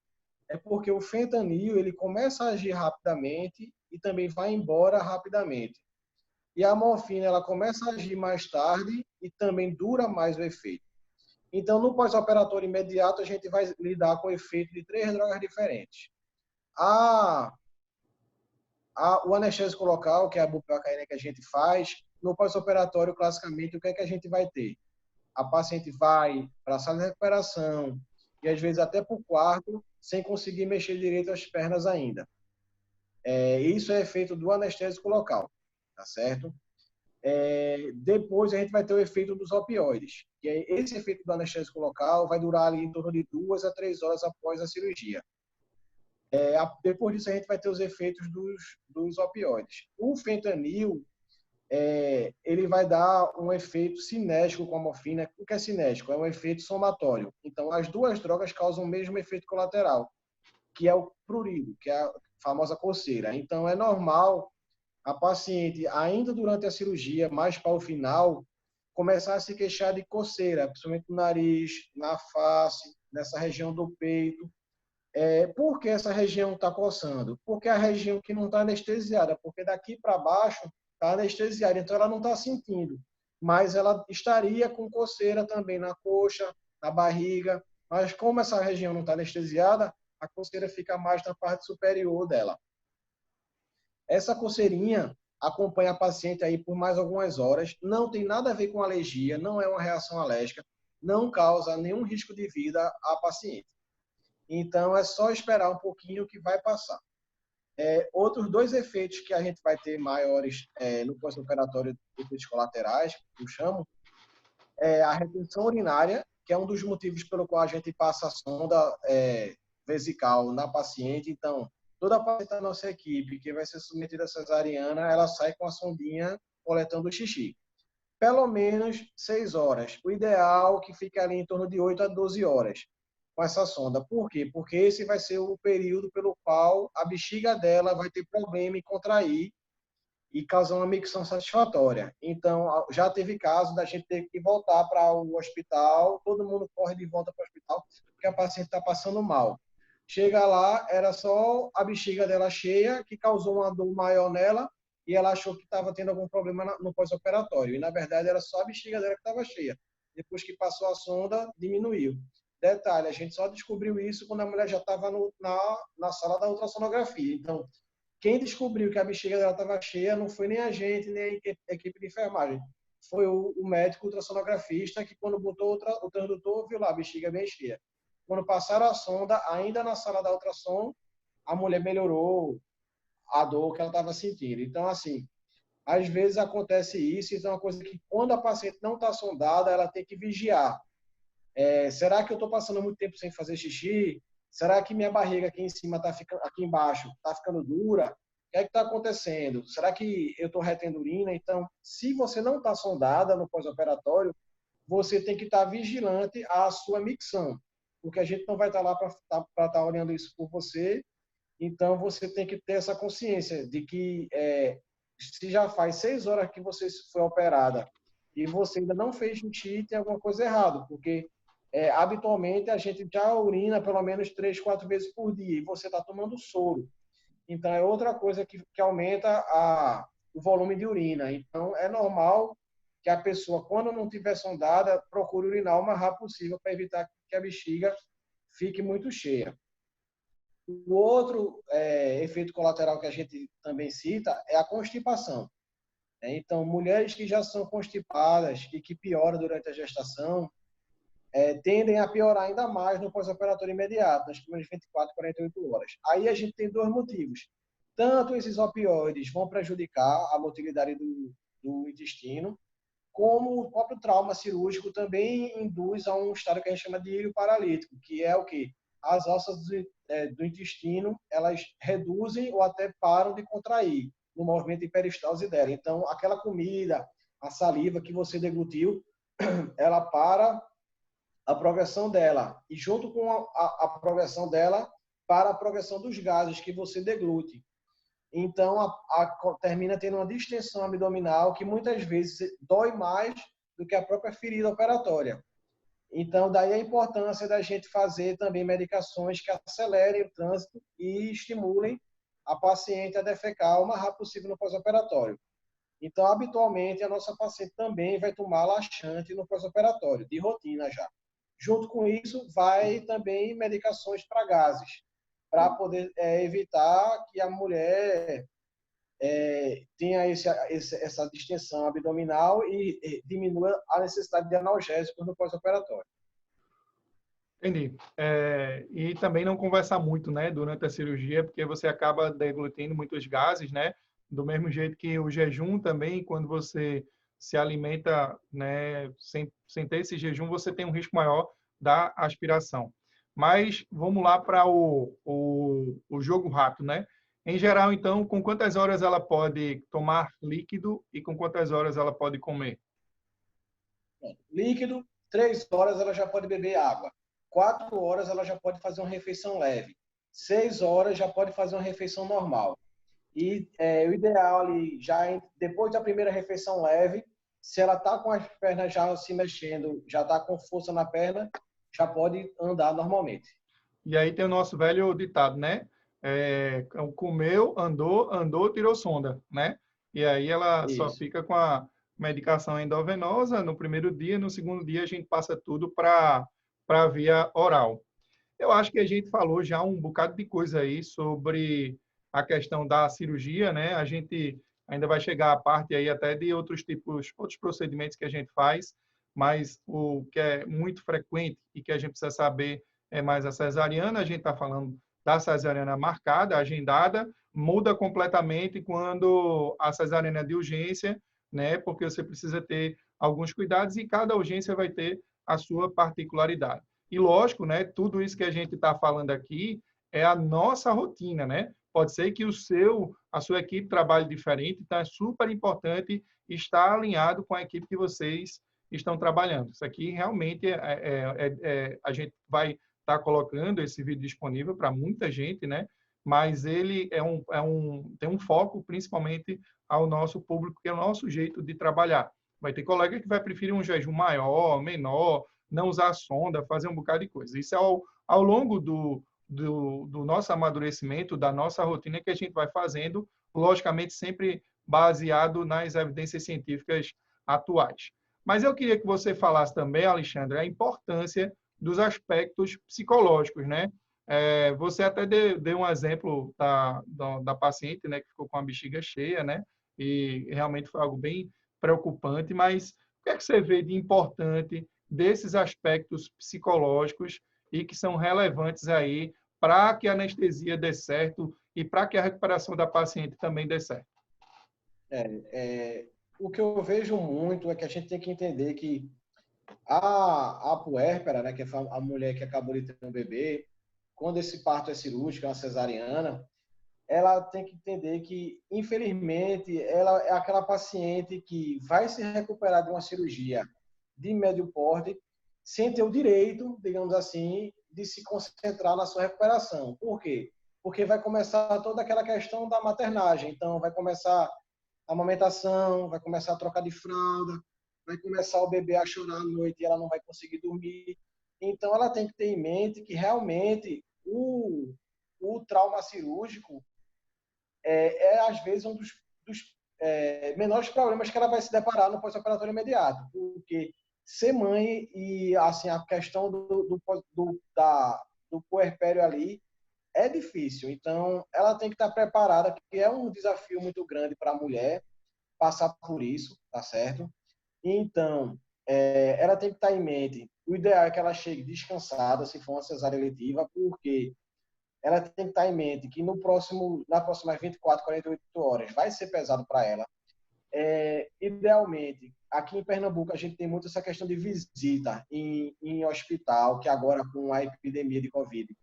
É porque o fentanil ele começa a agir rapidamente e também vai embora rapidamente. E a morfina ela começa a agir mais tarde e também dura mais o efeito. Então, no pós-operatório imediato, a gente vai lidar com o efeito de 3 drogas diferentes. O anestésico local, que é a bupivacaína que a gente faz, no pós-operatório, classicamente, o que é que a gente vai ter? A paciente vai para a sala de recuperação e, às vezes, até para o quarto, sem conseguir mexer direito as pernas ainda. Isso é efeito do anestésico local, tá certo? Depois a gente vai ter o efeito dos opioides. E aí, esse efeito do anestésico local vai durar ali em torno de 2 a 3 horas após a cirurgia. Depois disso a gente vai ter os efeitos dos opioides. O fentanil, ele vai dar um efeito cinético com a morfina. O que é cinético? É um efeito somatório. Então, as 2 drogas causam o mesmo efeito colateral, que é o prurido, que é a famosa coceira. Então, é normal a paciente, ainda durante a cirurgia, mais para o final, começar a se queixar de coceira, principalmente no nariz, na face, nessa região do peito. Por que essa região está coçando? Porque é a região que não está anestesiada, porque daqui para baixo está anestesiada, então ela não está sentindo, mas ela estaria com coceira também na coxa, na barriga, mas como essa região não está anestesiada, a coceira fica mais na parte superior dela. Essa coceirinha acompanha a paciente aí por mais algumas horas, não tem nada a ver com alergia, não é uma reação alérgica, não causa nenhum risco de vida à paciente. Então, é só esperar um pouquinho que vai passar. Outros dois efeitos que a gente vai ter maiores no pós-operatório, efeitos colaterais, que eu chamo, é a retenção urinária, que é um dos motivos pelo qual a gente passa a sonda vesical na paciente. Então, toda paciente da nossa equipe que vai ser submetida à cesariana, ela sai com a sondinha coletando o xixi. Pelo menos 6 horas. O ideal é que fique ali em torno de 8 a 12 horas com essa sonda. Por quê? Porque esse vai ser o período pelo qual a bexiga dela vai ter problema em contrair e causar uma micção satisfatória. Então, já teve caso da gente ter que voltar para o hospital, todo mundo corre de volta para o hospital, porque a paciente está passando mal. Chega lá, era só a bexiga dela cheia, que causou uma dor maior nela, e ela achou que estava tendo algum problema no pós-operatório. E, na verdade, era só a bexiga dela que estava cheia. Depois que passou a sonda, diminuiu. Detalhe, a gente só descobriu isso quando a mulher já estava na sala da ultrassonografia. Então, quem descobriu que a bexiga dela estava cheia não foi nem a gente, nem a equipe de enfermagem. Foi o médico ultrassonografista que, quando botou o transdutor, viu lá a bexiga bem cheia. Quando passaram a sonda, ainda na sala da ultrassom, a mulher melhorou a dor que ela estava sentindo. Então, assim, às vezes acontece isso. Então, é uma coisa que, quando a paciente não está sondada, ela tem que vigiar. Será que eu estou passando muito tempo sem fazer xixi? Será que minha barriga aqui em cima tá ficando, aqui embaixo está ficando dura? O que é que está acontecendo? Será que eu estou retendo urina? Então, se você não está sondada no pós-operatório, você tem que estar vigilante à sua micção, porque a gente não vai estar lá para estar olhando isso por você. Então, você tem que ter essa consciência de que se já faz 6 horas que você foi operada e você ainda não fez xixi, tem alguma coisa errada, porque habitualmente a gente já urina pelo menos 3, 4 vezes por dia e você está tomando soro. Então, é outra coisa que aumenta o volume de urina. Então, é normal que a pessoa, quando não tiver sondada, procure urinar o mais rápido possível para evitar que a bexiga fique muito cheia. O outro efeito colateral que a gente também cita é a constipação. Então, mulheres que já são constipadas e que pioram durante a gestação, tendem a piorar ainda mais no pós-operatório imediato, nas primeiras 24, 48 horas. Aí a gente tem dois motivos. Tanto esses opioides vão prejudicar a motilidade do intestino, como o próprio trauma cirúrgico também induz a um estado que a gente chama de ilho paralítico, que é o quê? As alças do intestino, elas reduzem ou até param de contrair no movimento de peristalse dela. Então, aquela comida, a saliva que você deglutiu, ela para a progressão dela. E junto com a progressão dela, para a progressão dos gases que você deglute. Então, termina tendo uma distensão abdominal que muitas vezes dói mais do que a própria ferida operatória. Então, daí a importância da gente fazer também medicações que acelerem o trânsito e estimulem a paciente a defecar o mais rápido possível no pós-operatório. Então, habitualmente, a nossa paciente também vai tomar laxante no pós-operatório, de rotina já. Junto com isso, vai também medicações para gases, para poder evitar que a mulher tenha essa distensão abdominal e diminua a necessidade de analgésicos no pós-operatório. Entendi. E também não conversar muito, né, durante a cirurgia, porque você acaba deglutindo muitos gases, né? Do mesmo jeito que o jejum também, quando você se alimenta, né, sem ter esse jejum, você tem um risco maior da aspiração. Mas vamos lá para o jogo rápido, né? Em geral, então, com quantas horas ela pode tomar líquido e com quantas horas ela pode comer? Líquido, 3 horas ela já pode beber água. 4 horas ela já pode fazer uma refeição leve. 6 horas já pode fazer uma refeição normal. E o ideal ali, já depois da primeira refeição leve, se ela está com as pernas já se mexendo, já está com força na perna, já pode andar normalmente. E aí tem o nosso velho ditado, né? Comeu, andou, tirou sonda, né? E aí ela só Isso. fica com a medicação endovenosa no primeiro dia, no segundo dia a gente passa tudo para a via oral. Eu acho que a gente falou já um bocado de coisa aí sobre a questão da cirurgia, né? A gente ainda vai chegar à parte aí até de outros tipos, outros procedimentos que a gente faz, mas o que é muito frequente e que a gente precisa saber é mais a cesariana. A gente está falando da cesariana marcada, agendada, muda completamente quando a cesariana é de urgência, né? Porque você precisa ter alguns cuidados e cada urgência vai ter a sua particularidade. E lógico, né, tudo isso que a gente está falando aqui é a nossa rotina, né? Pode ser que a sua equipe trabalhe diferente, então é super importante estar alinhado com a equipe que vocês estão trabalhando. Isso aqui realmente a gente vai estar colocando esse vídeo disponível para muita gente, né? Mas ele tem um foco principalmente ao nosso público, que é o nosso jeito de trabalhar. Vai ter colega que vai preferir um jejum maior, menor, não usar sonda, fazer um bocado de coisa. Isso é ao longo do nosso amadurecimento, da nossa rotina que a gente vai fazendo, logicamente sempre baseado nas evidências científicas atuais. Mas eu queria que você falasse também, Alexandre, a importância dos aspectos psicológicos, né? Você até deu um exemplo da paciente, né, que ficou com a bexiga cheia, né? E realmente foi algo bem preocupante, mas o que é que você vê de importante desses aspectos psicológicos e que são relevantes aí para que a anestesia dê certo e para que a recuperação da paciente também dê certo? O que eu vejo muito é que a gente tem que entender que a puérpera, né, que é a mulher que acabou de ter um bebê, quando esse parto é cirúrgico, é uma cesariana, ela tem que entender que, infelizmente, ela é aquela paciente que vai se recuperar de uma cirurgia de médio porte sem ter o direito, digamos assim, de se concentrar na sua recuperação. Por quê? Porque vai começar toda aquela questão da maternagem. Então, vai começar a amamentação, vai começar a trocar de fralda, vai começar o bebê a chorar à noite e ela não vai conseguir dormir. Então, ela tem que ter em mente que realmente o trauma cirúrgico às vezes, dos menores problemas que ela vai se deparar no pós-operatório imediato. Porque ser mãe e assim, a questão do puerpério ali é difícil. Então, ela tem que estar preparada, que é um desafio muito grande para a mulher passar por isso, tá certo? Então, ela tem que estar em mente, o ideal é que ela chegue descansada, se for uma cesárea eletiva, porque ela tem que estar em mente que nas próximas 24, 48 horas vai ser pesado para ela. Idealmente, aqui em Pernambuco, a gente tem muito essa questão de visita em hospital, que agora com a epidemia de Covid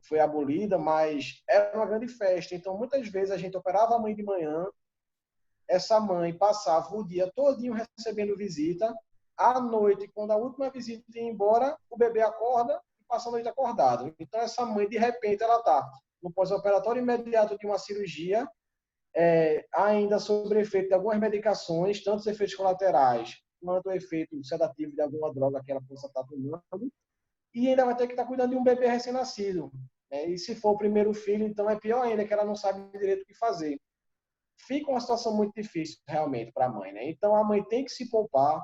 foi abolida, mas era uma grande festa. Então, muitas vezes a gente operava a mãe de manhã, essa mãe passava o dia todinho recebendo visita, à noite, quando a última visita ia embora, o bebê acorda e passa a noite acordado. Então, essa mãe, de repente, ela está no pós-operatório imediato de uma cirurgia, ainda sobre efeito de algumas medicações, tanto os efeitos colaterais, quanto o efeito sedativo de alguma droga que ela possa estar tomando, e ainda vai ter que estar cuidando de um bebê recém-nascido. E se for o primeiro filho, então é pior ainda, que ela não sabe direito o que fazer. Fica uma situação muito difícil, realmente, para a mãe, né? Então, a mãe tem que se poupar,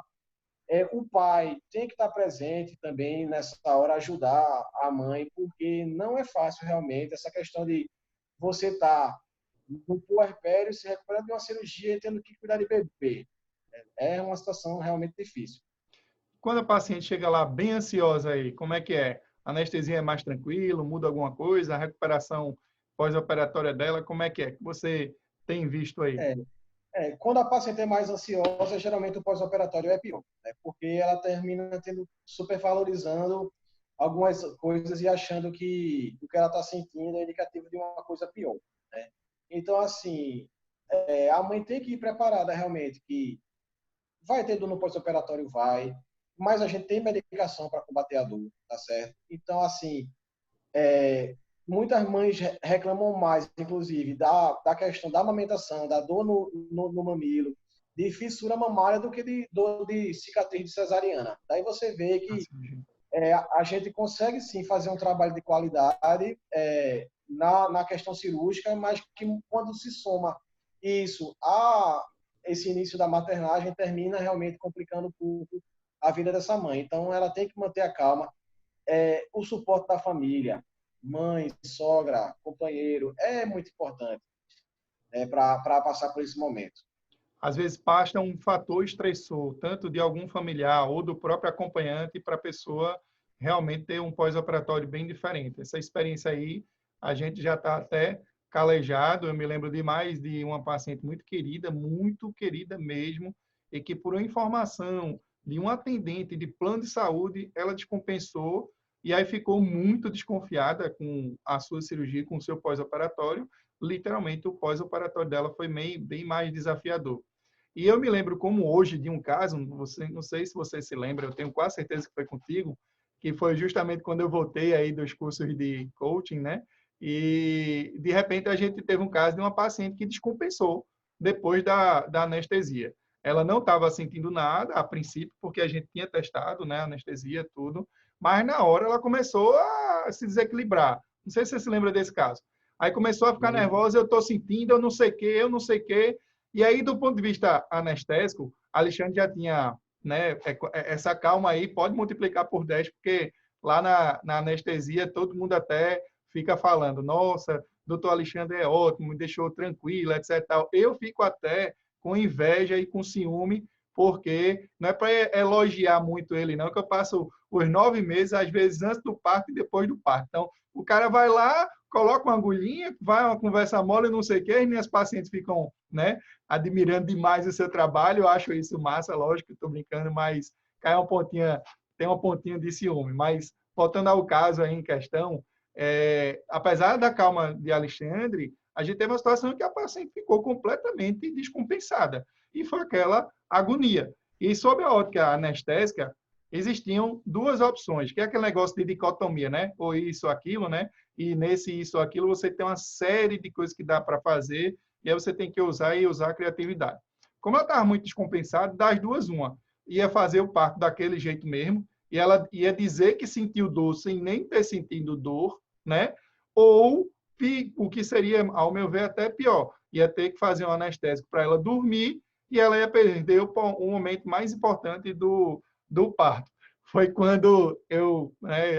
o pai tem que estar presente também nessa hora, ajudar a mãe, porque não é fácil, realmente, essa questão de você estar no puerpério, se recuperando de uma cirurgia e tendo que cuidar de bebê. É uma situação realmente difícil. Quando a paciente chega lá bem ansiosa aí, como é que é? A anestesia é mais tranquilo, muda alguma coisa? A recuperação pós-operatória dela, como é que é? Que você tem visto aí? Quando a paciente é mais ansiosa, geralmente o pós-operatório é pior, né? Porque ela termina supervalorizando algumas coisas e achando que o que ela está sentindo é indicativo de uma coisa pior, né? Então, assim, a mãe tem que ir preparada realmente, que vai ter dor no pós-operatório, vai, mas a gente tem medicação para combater a dor, tá certo? Então, assim, muitas mães reclamam mais, inclusive, da questão da amamentação, da dor no mamilo, de fissura mamária do que de dor de cicatriz de cesariana. Daí você vê que a gente consegue sim fazer um trabalho de qualidade na questão cirúrgica, mas que quando se soma isso a esse início da maternagem, termina realmente complicando um pouco a vida dessa mãe. Então, ela tem que manter a calma. O suporte da família, mãe, sogra, companheiro, é muito importante para passar por esse momento. Às vezes basta um fator estressor, tanto de algum familiar ou do próprio acompanhante, para a pessoa realmente ter um pós-operatório bem diferente. Essa experiência aí, a gente já está até calejado. Eu me lembro demais de uma paciente muito querida mesmo, e que por uma informação de um atendente de plano de saúde, ela descompensou e aí ficou muito desconfiada com a sua cirurgia, com o seu pós-operatório. Literalmente, o pós-operatório dela foi bem mais desafiador. E eu me lembro como hoje de um caso, não sei se você se lembra, eu tenho quase certeza que foi contigo, que foi justamente quando eu voltei aí dos cursos de coaching, né? E, de repente, a gente teve um caso de uma paciente que descompensou depois da anestesia. Ela não estava sentindo nada, a princípio, porque a gente tinha testado, né, anestesia, tudo, mas na hora ela começou a se desequilibrar. Não sei se você se lembra desse caso. Aí começou a ficar nervosa, eu estou sentindo, eu não sei o quê. E aí, do ponto de vista anestésico, Alexandre já tinha, né, essa calma aí, pode multiplicar por 10, porque lá na anestesia todo mundo até fica falando, nossa, doutor Alexandre é ótimo, me deixou tranquila, etc. Eu fico até com inveja e com ciúme, porque não é para elogiar muito ele, não, que eu passo os 9 meses, às vezes antes do parto e depois do parto. Então, o cara vai lá, coloca uma agulhinha, vai uma conversa mole, não sei o quê, e minhas pacientes ficam, né, admirando demais o seu trabalho. Eu acho isso massa, lógico, estou brincando, mas cai uma pontinha, tem uma pontinha de ciúme. Mas, voltando ao caso aí em questão, apesar da calma de Alexandre, a gente teve uma situação que a paciente ficou completamente descompensada. E foi aquela agonia. E sob a ótica anestésica, existiam duas opções, que é aquele negócio de dicotomia, né? Ou isso ou aquilo, né? E nesse isso ou aquilo você tem uma série de coisas que dá para fazer, e aí você tem que usar a criatividade. Como ela estava muito descompensada, das duas, uma. Ia fazer o parto daquele jeito mesmo, e ela ia dizer que sentiu dor sem nem ter sentido dor, né? Ou o que seria, ao meu ver, até pior, ia ter que fazer um anestésico para ela dormir, e ela ia perder o momento mais importante do parto. Foi quando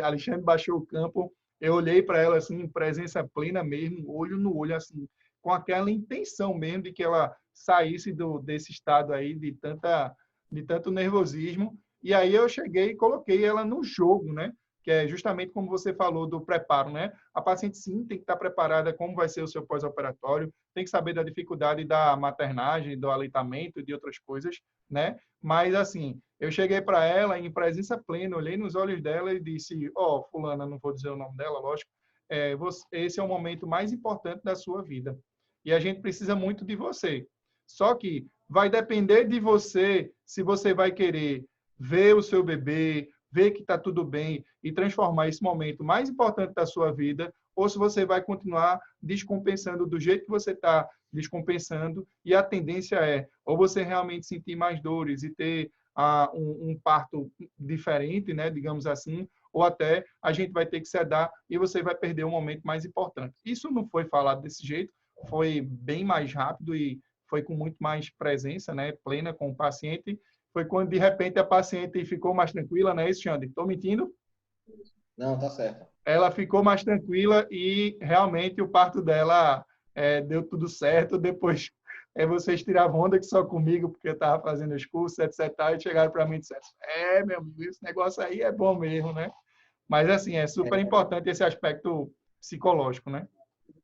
Alexandre baixou o campo, eu olhei para ela assim, em presença plena mesmo, olho no olho, assim, com aquela intenção mesmo de que ela saísse desse estado aí de tanto nervosismo. E aí eu cheguei e coloquei ela no jogo, né? Que é justamente como você falou do preparo, né? A paciente sim tem que estar preparada como vai ser o seu pós-operatório, tem que saber da dificuldade da maternagem, do aleitamento e de outras coisas, né? Mas assim, eu cheguei para ela em presença plena, olhei nos olhos dela e disse: ó, fulana, não vou dizer o nome dela, lógico, esse é o momento mais importante da sua vida. E a gente precisa muito de você. Só que vai depender de você se você vai querer ver o seu bebê, ver que está tudo bem e transformar esse momento mais importante da sua vida, ou se você vai continuar descompensando do jeito que você está descompensando, e a tendência é ou você realmente sentir mais dores e ter um parto diferente, né, digamos assim, ou até a gente vai ter que sedar e você vai perder o momento mais importante. Isso não foi falado desse jeito, foi bem mais rápido e foi com muito mais presença, né, plena com o paciente. Foi quando, de repente, a paciente ficou mais tranquila, não é isso, Xande? Estou mentindo? Não, tá certo. Ela ficou mais tranquila e, realmente, o parto dela deu tudo certo. Depois, vocês tiravam onda que só comigo, porque eu estava fazendo os cursos, etc. E chegaram para mim e disseram: meu amigo, esse negócio aí é bom mesmo, né? Mas, assim, é super importante esse aspecto psicológico, né?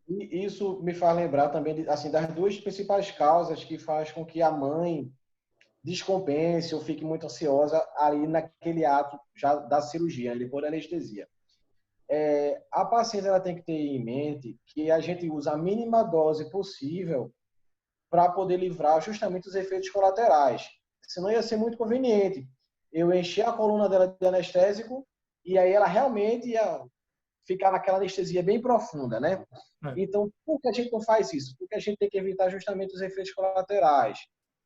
E isso me faz lembrar também assim, das duas principais causas que faz com que a mãe descompense ou fique muito ansiosa ali naquele ato já da cirurgia, depois da anestesia. A paciente ela tem que ter em mente que a gente usa a mínima dose possível para poder livrar justamente os efeitos colaterais. Senão ia ser muito conveniente eu encher a coluna dela de anestésico e aí ela realmente ia ficar naquela anestesia bem profunda, né? Então, por que a gente não faz isso? Porque a gente tem que evitar justamente os efeitos colaterais.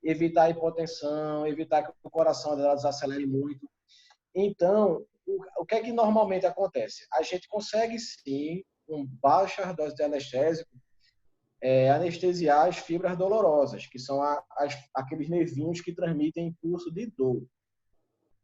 evitar a hipotensão, evitar que o coração dela desacelere muito. Então, o que é que normalmente acontece? A gente consegue, sim, com baixa dose de anestésico, anestesiar as fibras dolorosas, que são aqueles nervinhos que transmitem impulso de dor.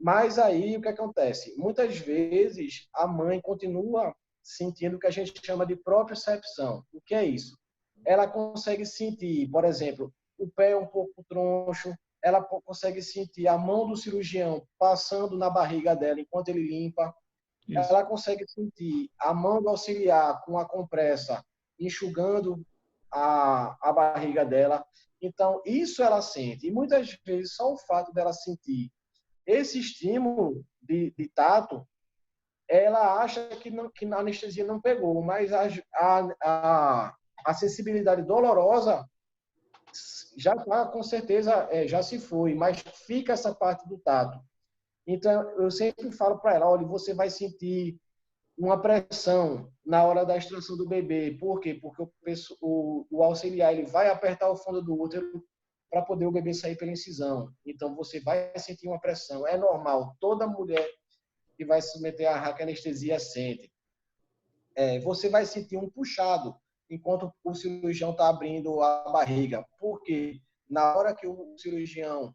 Mas aí, o que acontece? Muitas vezes, a mãe continua sentindo o que a gente chama de propriocepção. O que é isso? Ela consegue sentir, por exemplo, o pé um pouco troncho, ela consegue sentir a mão do cirurgião passando na barriga dela enquanto ele limpa, Isso. ela consegue sentir a mão do auxiliar com a compressa enxugando a barriga dela. Então, isso ela sente. E muitas vezes, só o fato dela sentir esse estímulo de tato, ela acha que a anestesia não pegou, mas a sensibilidade dolorosa já está, com certeza, já se foi, mas fica essa parte do tato. Então, eu sempre falo para ela, olha, você vai sentir uma pressão na hora da extração do bebê. Por quê? Porque o auxiliar ele vai apertar o fundo do útero para poder o bebê sair pela incisão. Então, você vai sentir uma pressão. É normal. Toda mulher que vai se submeter à raquianestesia sente. Você vai sentir um puxado enquanto o cirurgião está abrindo a barriga. Por quê? Na hora que o cirurgião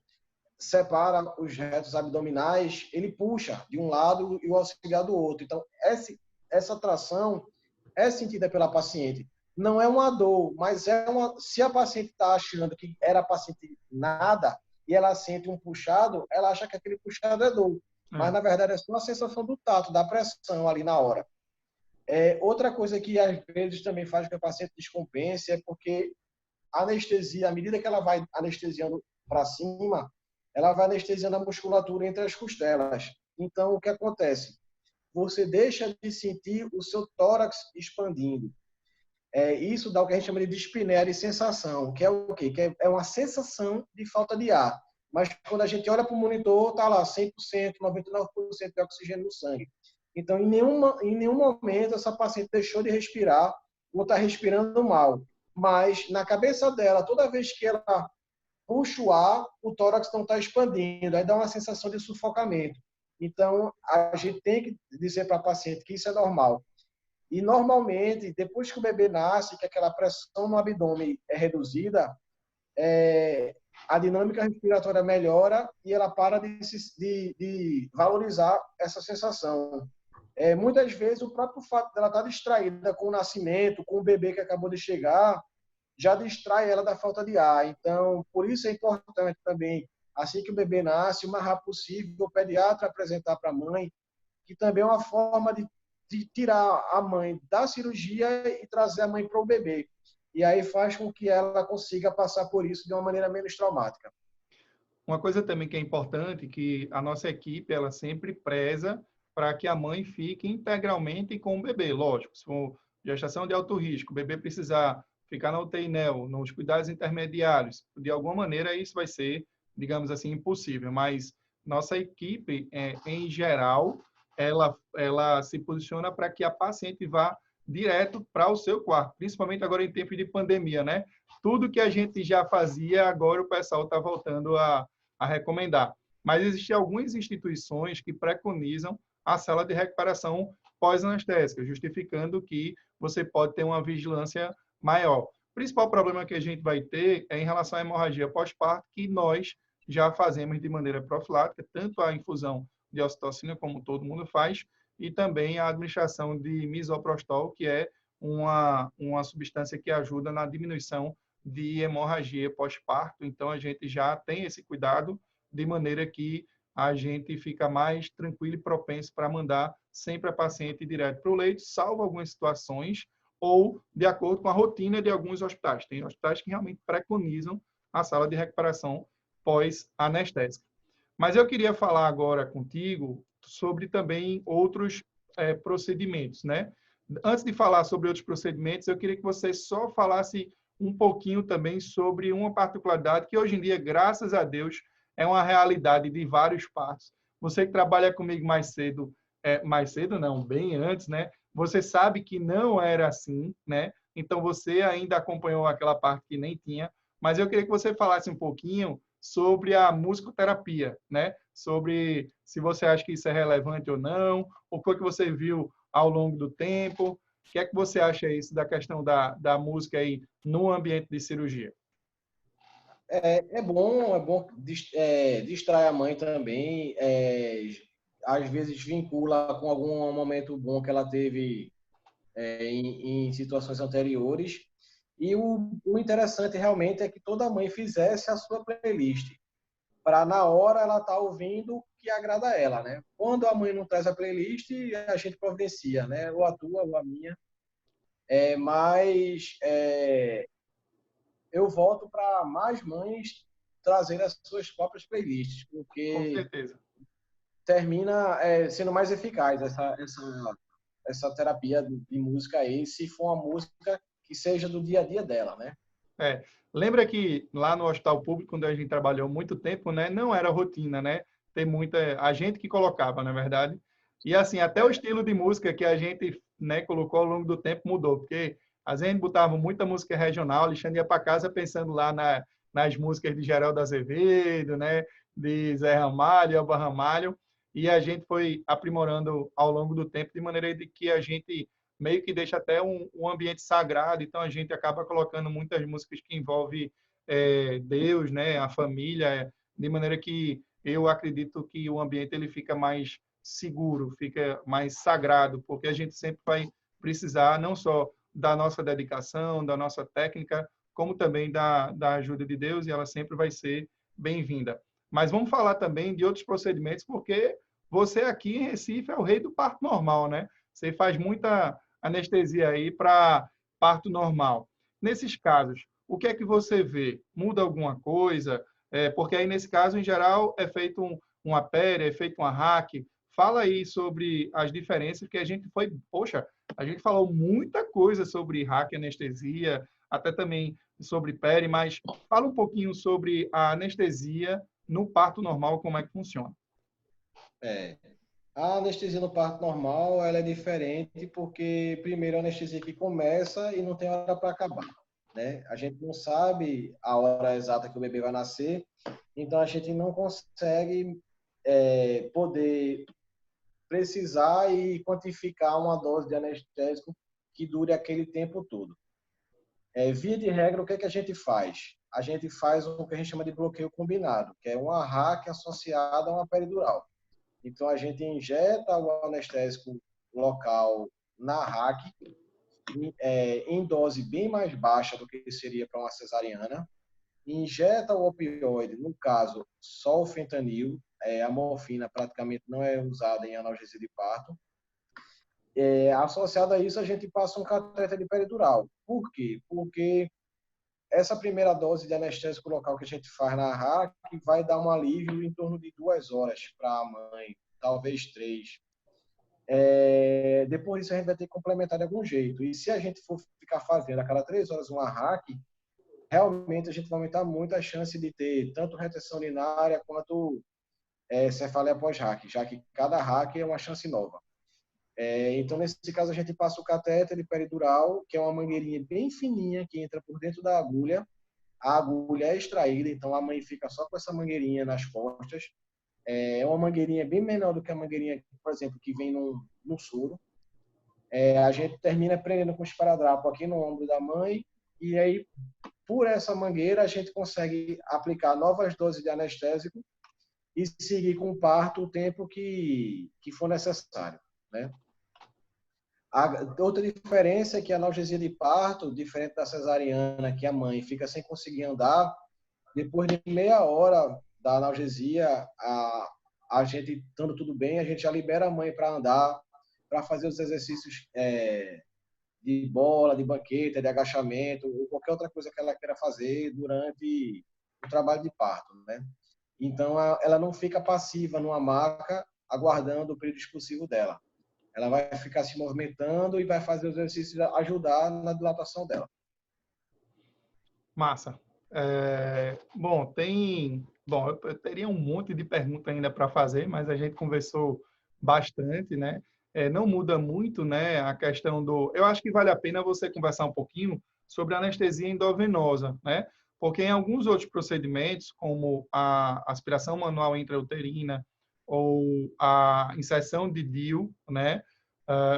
separa os retos abdominais, ele puxa de um lado e o auxiliar do outro. Então, essa tração é sentida pela paciente. Não é uma dor, mas se a paciente está achando que era para sentir nada e ela sente um puxado, ela acha que aquele puxado é dor. Mas, na verdade, é só a sensação do tato, da pressão ali na hora. Outra coisa que, às vezes, também faz com que a paciente descompense é porque a anestesia, à medida que ela vai anestesiando para cima, ela vai anestesiando a musculatura entre as costelas. Então, o que acontece? Você deixa de sentir o seu tórax expandindo. Isso dá o que a gente chama de dispneia de sensação, que é o quê? Que é uma sensação de falta de ar. Mas quando a gente olha para o monitor, está lá 100%, 99% de oxigênio no sangue. Então, em nenhum momento essa paciente deixou de respirar ou está respirando mal. Mas na cabeça dela, toda vez que ela puxa o ar, o tórax não está expandindo, aí dá uma sensação de sufocamento. Então, a gente tem que dizer para a paciente que isso é normal. E, normalmente, depois que o bebê nasce, que aquela pressão no abdômen é reduzida, a dinâmica respiratória melhora e ela para de valorizar essa sensação. Muitas vezes, o próprio fato dela estar distraída com o nascimento, com o bebê que acabou de chegar, já distrai ela da falta de ar. Então, por isso é importante também, assim que o bebê nasce, o mais rápido possível, o pediatra apresentar para a mãe, que também é uma forma de tirar a mãe da cirurgia e trazer a mãe para o bebê. E aí faz com que ela consiga passar por isso de uma maneira menos traumática. Uma coisa também que é importante, que a nossa equipe, ela sempre preza para que a mãe fique integralmente com o bebê. Lógico, se for gestação de alto risco, o bebê precisar ficar na UTI NEO, nos cuidados intermediários, de alguma maneira isso vai ser, digamos assim, impossível. Mas nossa equipe, em geral, ela se posiciona para que a paciente vá direto para o seu quarto, principalmente agora em tempo de pandemia, né? Tudo que a gente já fazia, agora o pessoal está voltando a recomendar. Mas existem algumas instituições que preconizam a sala de recuperação pós-anestésica, justificando que você pode ter uma vigilância maior. O principal problema que a gente vai ter é em relação à hemorragia pós-parto, que nós já fazemos de maneira profilática, tanto a infusão de ocitocina, como todo mundo faz, e também a administração de misoprostol, que é uma substância que ajuda na diminuição de hemorragia pós-parto. Então, a gente já tem esse cuidado, de maneira que a gente fica mais tranquilo e propenso para mandar sempre a paciente direto para o leito, salvo algumas situações, ou de acordo com a rotina de alguns hospitais. Tem hospitais que realmente preconizam a sala de recuperação pós-anestésica. Mas eu queria falar agora contigo sobre também outros procedimentos, né? Antes de falar sobre outros procedimentos, eu queria que você só falasse um pouquinho também sobre uma particularidade que hoje em dia, graças a Deus, é uma realidade de vários partos. Você que trabalha comigo mais cedo não, bem antes, né? Você sabe que não era assim, né? Então, você ainda acompanhou aquela parte que nem tinha, mas eu queria que você falasse um pouquinho sobre a musicoterapia, né? Sobre se você acha que isso é relevante ou não, ou o que você viu ao longo do tempo. O que é que você acha isso da questão da música aí no ambiente de cirurgia? É bom distrai a mãe também, às vezes vincula com algum momento bom que ela teve em situações anteriores. E o interessante realmente é que toda mãe fizesse a sua playlist, para na hora ela estar ouvindo o que agrada a ela, né? Quando a mãe não traz a playlist, a gente providencia, né? Ou a tua ou a minha. Mas eu volto para mais mães trazer as suas próprias playlists, Com porque certeza. termina sendo mais eficaz essa terapia de música aí, se for uma música que seja do dia a dia dela, né? É. Lembra que lá no hospital público, onde a gente trabalhou muito tempo, né, não era rotina, né? Tem muita a gente que colocava, na verdade. E assim, até o estilo de música que a gente, né, colocou ao longo do tempo mudou, porque a gente botava muita música regional, Alexandre ia para casa pensando lá nas músicas de Geraldo Azevedo, né, de Zé Ramalho, Elba Ramalho, e a gente foi aprimorando ao longo do tempo de maneira de que a gente meio que deixa até um ambiente sagrado, então a gente acaba colocando muitas músicas que envolvem Deus, né, a família, de maneira que eu acredito que o ambiente ele fica mais seguro, fica mais sagrado, porque a gente sempre vai precisar não só da nossa dedicação, da nossa técnica, como também da ajuda de Deus, e ela sempre vai ser bem-vinda. Mas vamos falar também de outros procedimentos, porque você aqui em Recife é o rei do parto normal, né? Você faz muita anestesia aí para parto normal. Nesses casos, o que é que você vê? Muda alguma coisa? Porque aí, nesse caso, em geral, é feito uma péria, é feito uma hack. Fala aí sobre as diferenças, que a gente foi, poxa, a gente falou muita coisa sobre hack anestesia, até também sobre péria, mas fala um pouquinho sobre a anestesia no parto normal, como é que funciona. É. A anestesia no parto normal, ela é diferente porque, primeiro, a anestesia que começa e não tem hora para acabar, né? A gente não sabe a hora exata que o bebê vai nascer, então a gente não consegue poder precisar e quantificar uma dose de anestésico que dure aquele tempo todo. Via de regra, o que é que a gente faz? A gente faz o que a gente chama de bloqueio combinado, que é uma hack associada a uma peridural. Então, a gente injeta o anestésico local na hack, em dose bem mais baixa do que seria para uma cesariana, injeta o opioide, no caso, só o fentanil, a morfina praticamente não é usada em analgesia de parto. Associado a isso, a gente passa um cateter de peridural. Por quê? Porque essa primeira dose de anestésico local que a gente faz na hack vai dar um alívio em torno de 2 horas para a mãe, talvez 3. Depois disso a gente vai ter que complementar de algum jeito. E se a gente for ficar fazendo a cada 3 horas uma hack, realmente a gente vai aumentar muito a chance de ter tanto retenção urinária quanto cefaleia pós-hack, já que cada hack é uma chance nova. Então, nesse caso, a gente passa o catéter de peridural, que é uma mangueirinha bem fininha que entra por dentro da agulha. A agulha é extraída, então a mãe fica só com essa mangueirinha nas costas. É uma mangueirinha bem menor do que a mangueirinha, por exemplo, que vem no soro. A gente termina prendendo com o esparadrapo aqui no ombro da mãe e aí, por essa mangueira, a gente consegue aplicar novas doses de anestésico e seguir com o parto o tempo que for necessário, né? Outra diferença é que a analgesia de parto, diferente da cesariana, que a mãe fica sem conseguir andar, depois de meia hora da analgesia, a gente, estando tudo bem, a gente já libera a mãe para andar, para fazer os exercícios de bola, de banqueta, de agachamento, ou qualquer outra coisa que ela queira fazer durante o trabalho de parto, né? Então, ela não fica passiva numa maca, aguardando o período expulsivo dela. Ela vai ficar se movimentando e vai fazer os exercícios ajudar na dilatação dela. Massa. Bom, eu teria um monte de perguntas ainda para fazer, mas a gente conversou bastante, né? Não muda muito, né? A questão do. Eu acho que vale a pena você conversar um pouquinho sobre a anestesia endovenosa, né? porque em alguns outros procedimentos, como a aspiração manual intrauterina ou a inserção de DIU, né,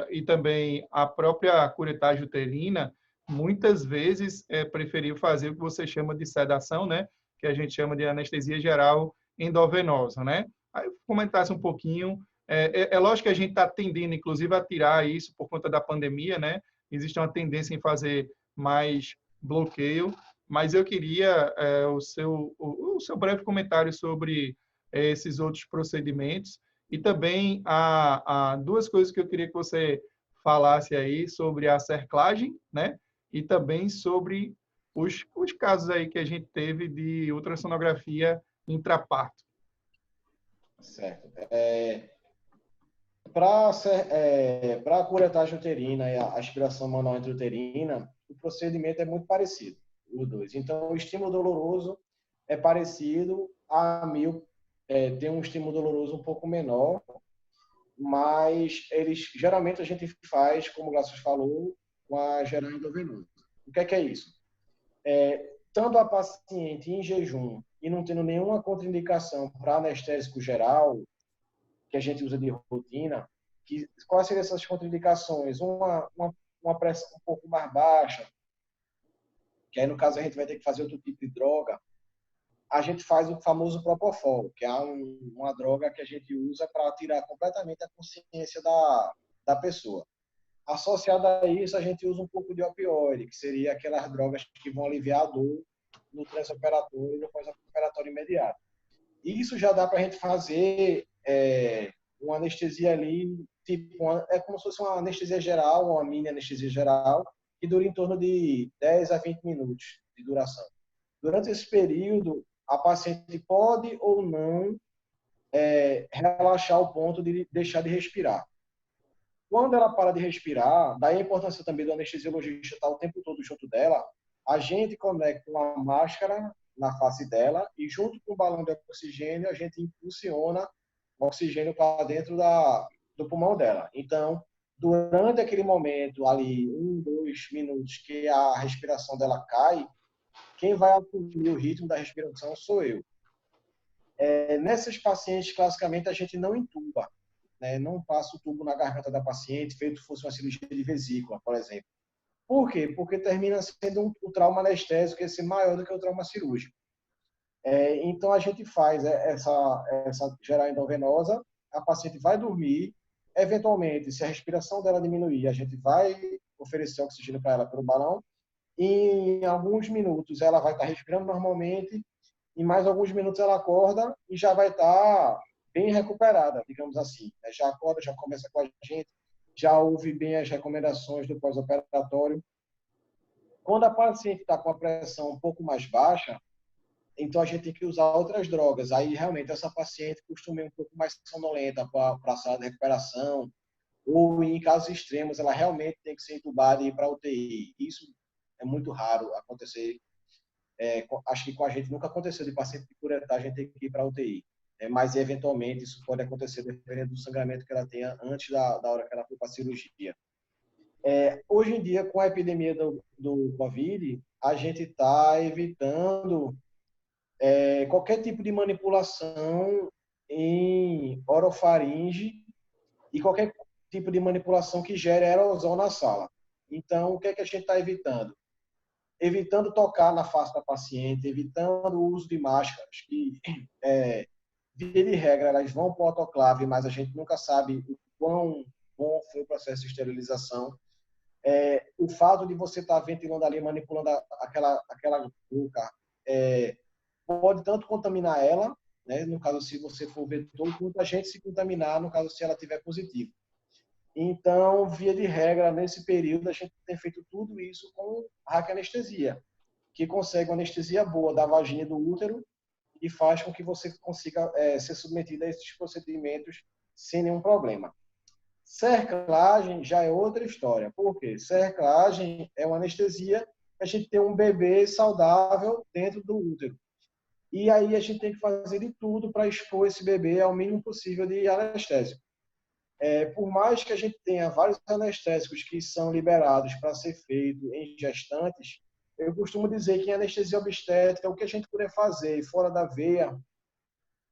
e também a própria curetagem uterina, muitas vezes é preferível fazer o que você chama de sedação, né, que a gente chama de anestesia geral endovenosa, né? Aí comentasse um pouquinho. É lógico que a gente está tendendo, inclusive, a tirar isso por conta da pandemia, né? Existe uma tendência em fazer mais bloqueio, mas eu queria o seu breve comentário sobre esses outros procedimentos e também há duas coisas que eu queria que você falasse aí sobre a cerclagem, né? E também sobre os casos aí que a gente teve de ultrassonografia intraparto. Certo. Para a curetagem uterina e a aspiração manual intrauterina, o procedimento é muito parecido, os dois. Então, o estímulo doloroso é parecido, a mil tem um estímulo doloroso um pouco menor, mas geralmente a gente faz, como o Graças falou, com a geral endovenosa. O que é isso? Estando a paciente em jejum e não tendo nenhuma contraindicação para anestésico geral, que a gente usa de rotina, quais seriam essas contraindicações? Uma pressão um pouco mais baixa, que aí no caso a gente vai ter que fazer outro tipo de droga. A gente faz o famoso Propofol, que é uma droga que a gente usa para tirar completamente a consciência da pessoa. Associado a isso, a gente usa um pouco de opioide, que seria aquelas drogas que vão aliviar a dor no transoperatório e no pós-operatório imediato. E isso já dá para a gente fazer uma anestesia ali, tipo, é como se fosse uma anestesia geral, uma mini anestesia geral, que dura em torno de 10 a 20 minutos de duração. Durante esse período, a paciente pode ou não relaxar ao ponto de deixar de respirar. Quando ela para de respirar, daí a importância também do anestesiologista estar o tempo todo junto dela, a gente conecta uma máscara na face dela e junto com o balão de oxigênio a gente impulsiona o oxigênio para dentro do pulmão dela. Então, durante aquele momento ali, 2 minutos que a respiração dela cai, quem vai assumir o ritmo da respiração sou eu. Nessas pacientes, classicamente, a gente não intuba, né? Não passa o tubo na garganta da paciente, feito fosse uma cirurgia de vesícula, por exemplo. Por quê? Porque termina sendo o trauma anestésico esse maior do que o trauma cirúrgico. Então, a gente faz essa geral endovenosa, a paciente vai dormir, eventualmente, se a respiração dela diminuir, a gente vai oferecer oxigênio para ela pelo balão, e em alguns minutos ela vai estar respirando normalmente, em mais alguns minutos ela acorda e já vai estar bem recuperada, digamos assim. Já acorda, já começa com a gente, já ouve bem as recomendações do pós-operatório. Quando a paciente está com a pressão um pouco mais baixa, então a gente tem que usar outras drogas. Aí realmente essa paciente costuma ir um pouco mais sonolenta para a sala de recuperação, ou em casos extremos ela realmente tem que ser entubada e ir para a UTI. Isso é muito raro acontecer. Acho que com a gente nunca aconteceu de paciente de curetagem ter que ir para a UTI. Mas eventualmente isso pode acontecer dependendo do sangramento que ela tenha antes da hora que ela for para a cirurgia. Hoje em dia, com a epidemia do Covid, a gente está evitando qualquer tipo de manipulação em orofaringe e qualquer tipo de manipulação que gere aerosol na sala. Então, o que é que a gente está evitando? Evitando tocar na face da paciente, evitando o uso de máscaras, que, via de regra, elas vão para o autoclave, mas a gente nunca sabe o quão bom foi o processo de esterilização. O fato de você estar ventilando ali, manipulando aquela boca, pode tanto contaminar ela, né, no caso se você for vetor, quanto a gente se contaminar, no caso se ela tiver positivo. Então, via de regra, nesse período, a gente tem feito tudo isso com raquianestesia, que consegue uma anestesia boa da vagina e do útero e faz com que você consiga ser submetido a esses procedimentos sem nenhum problema. Cerclagem já é outra história. Por quê? Cerclagem é uma anestesia, a gente tem um bebê saudável dentro do útero. E aí a gente tem que fazer de tudo para expor esse bebê ao mínimo possível de anestésico. Por mais que a gente tenha vários anestésicos que são liberados para ser feito em gestantes, eu costumo dizer que em anestesia obstétrica, o que a gente puder fazer fora da veia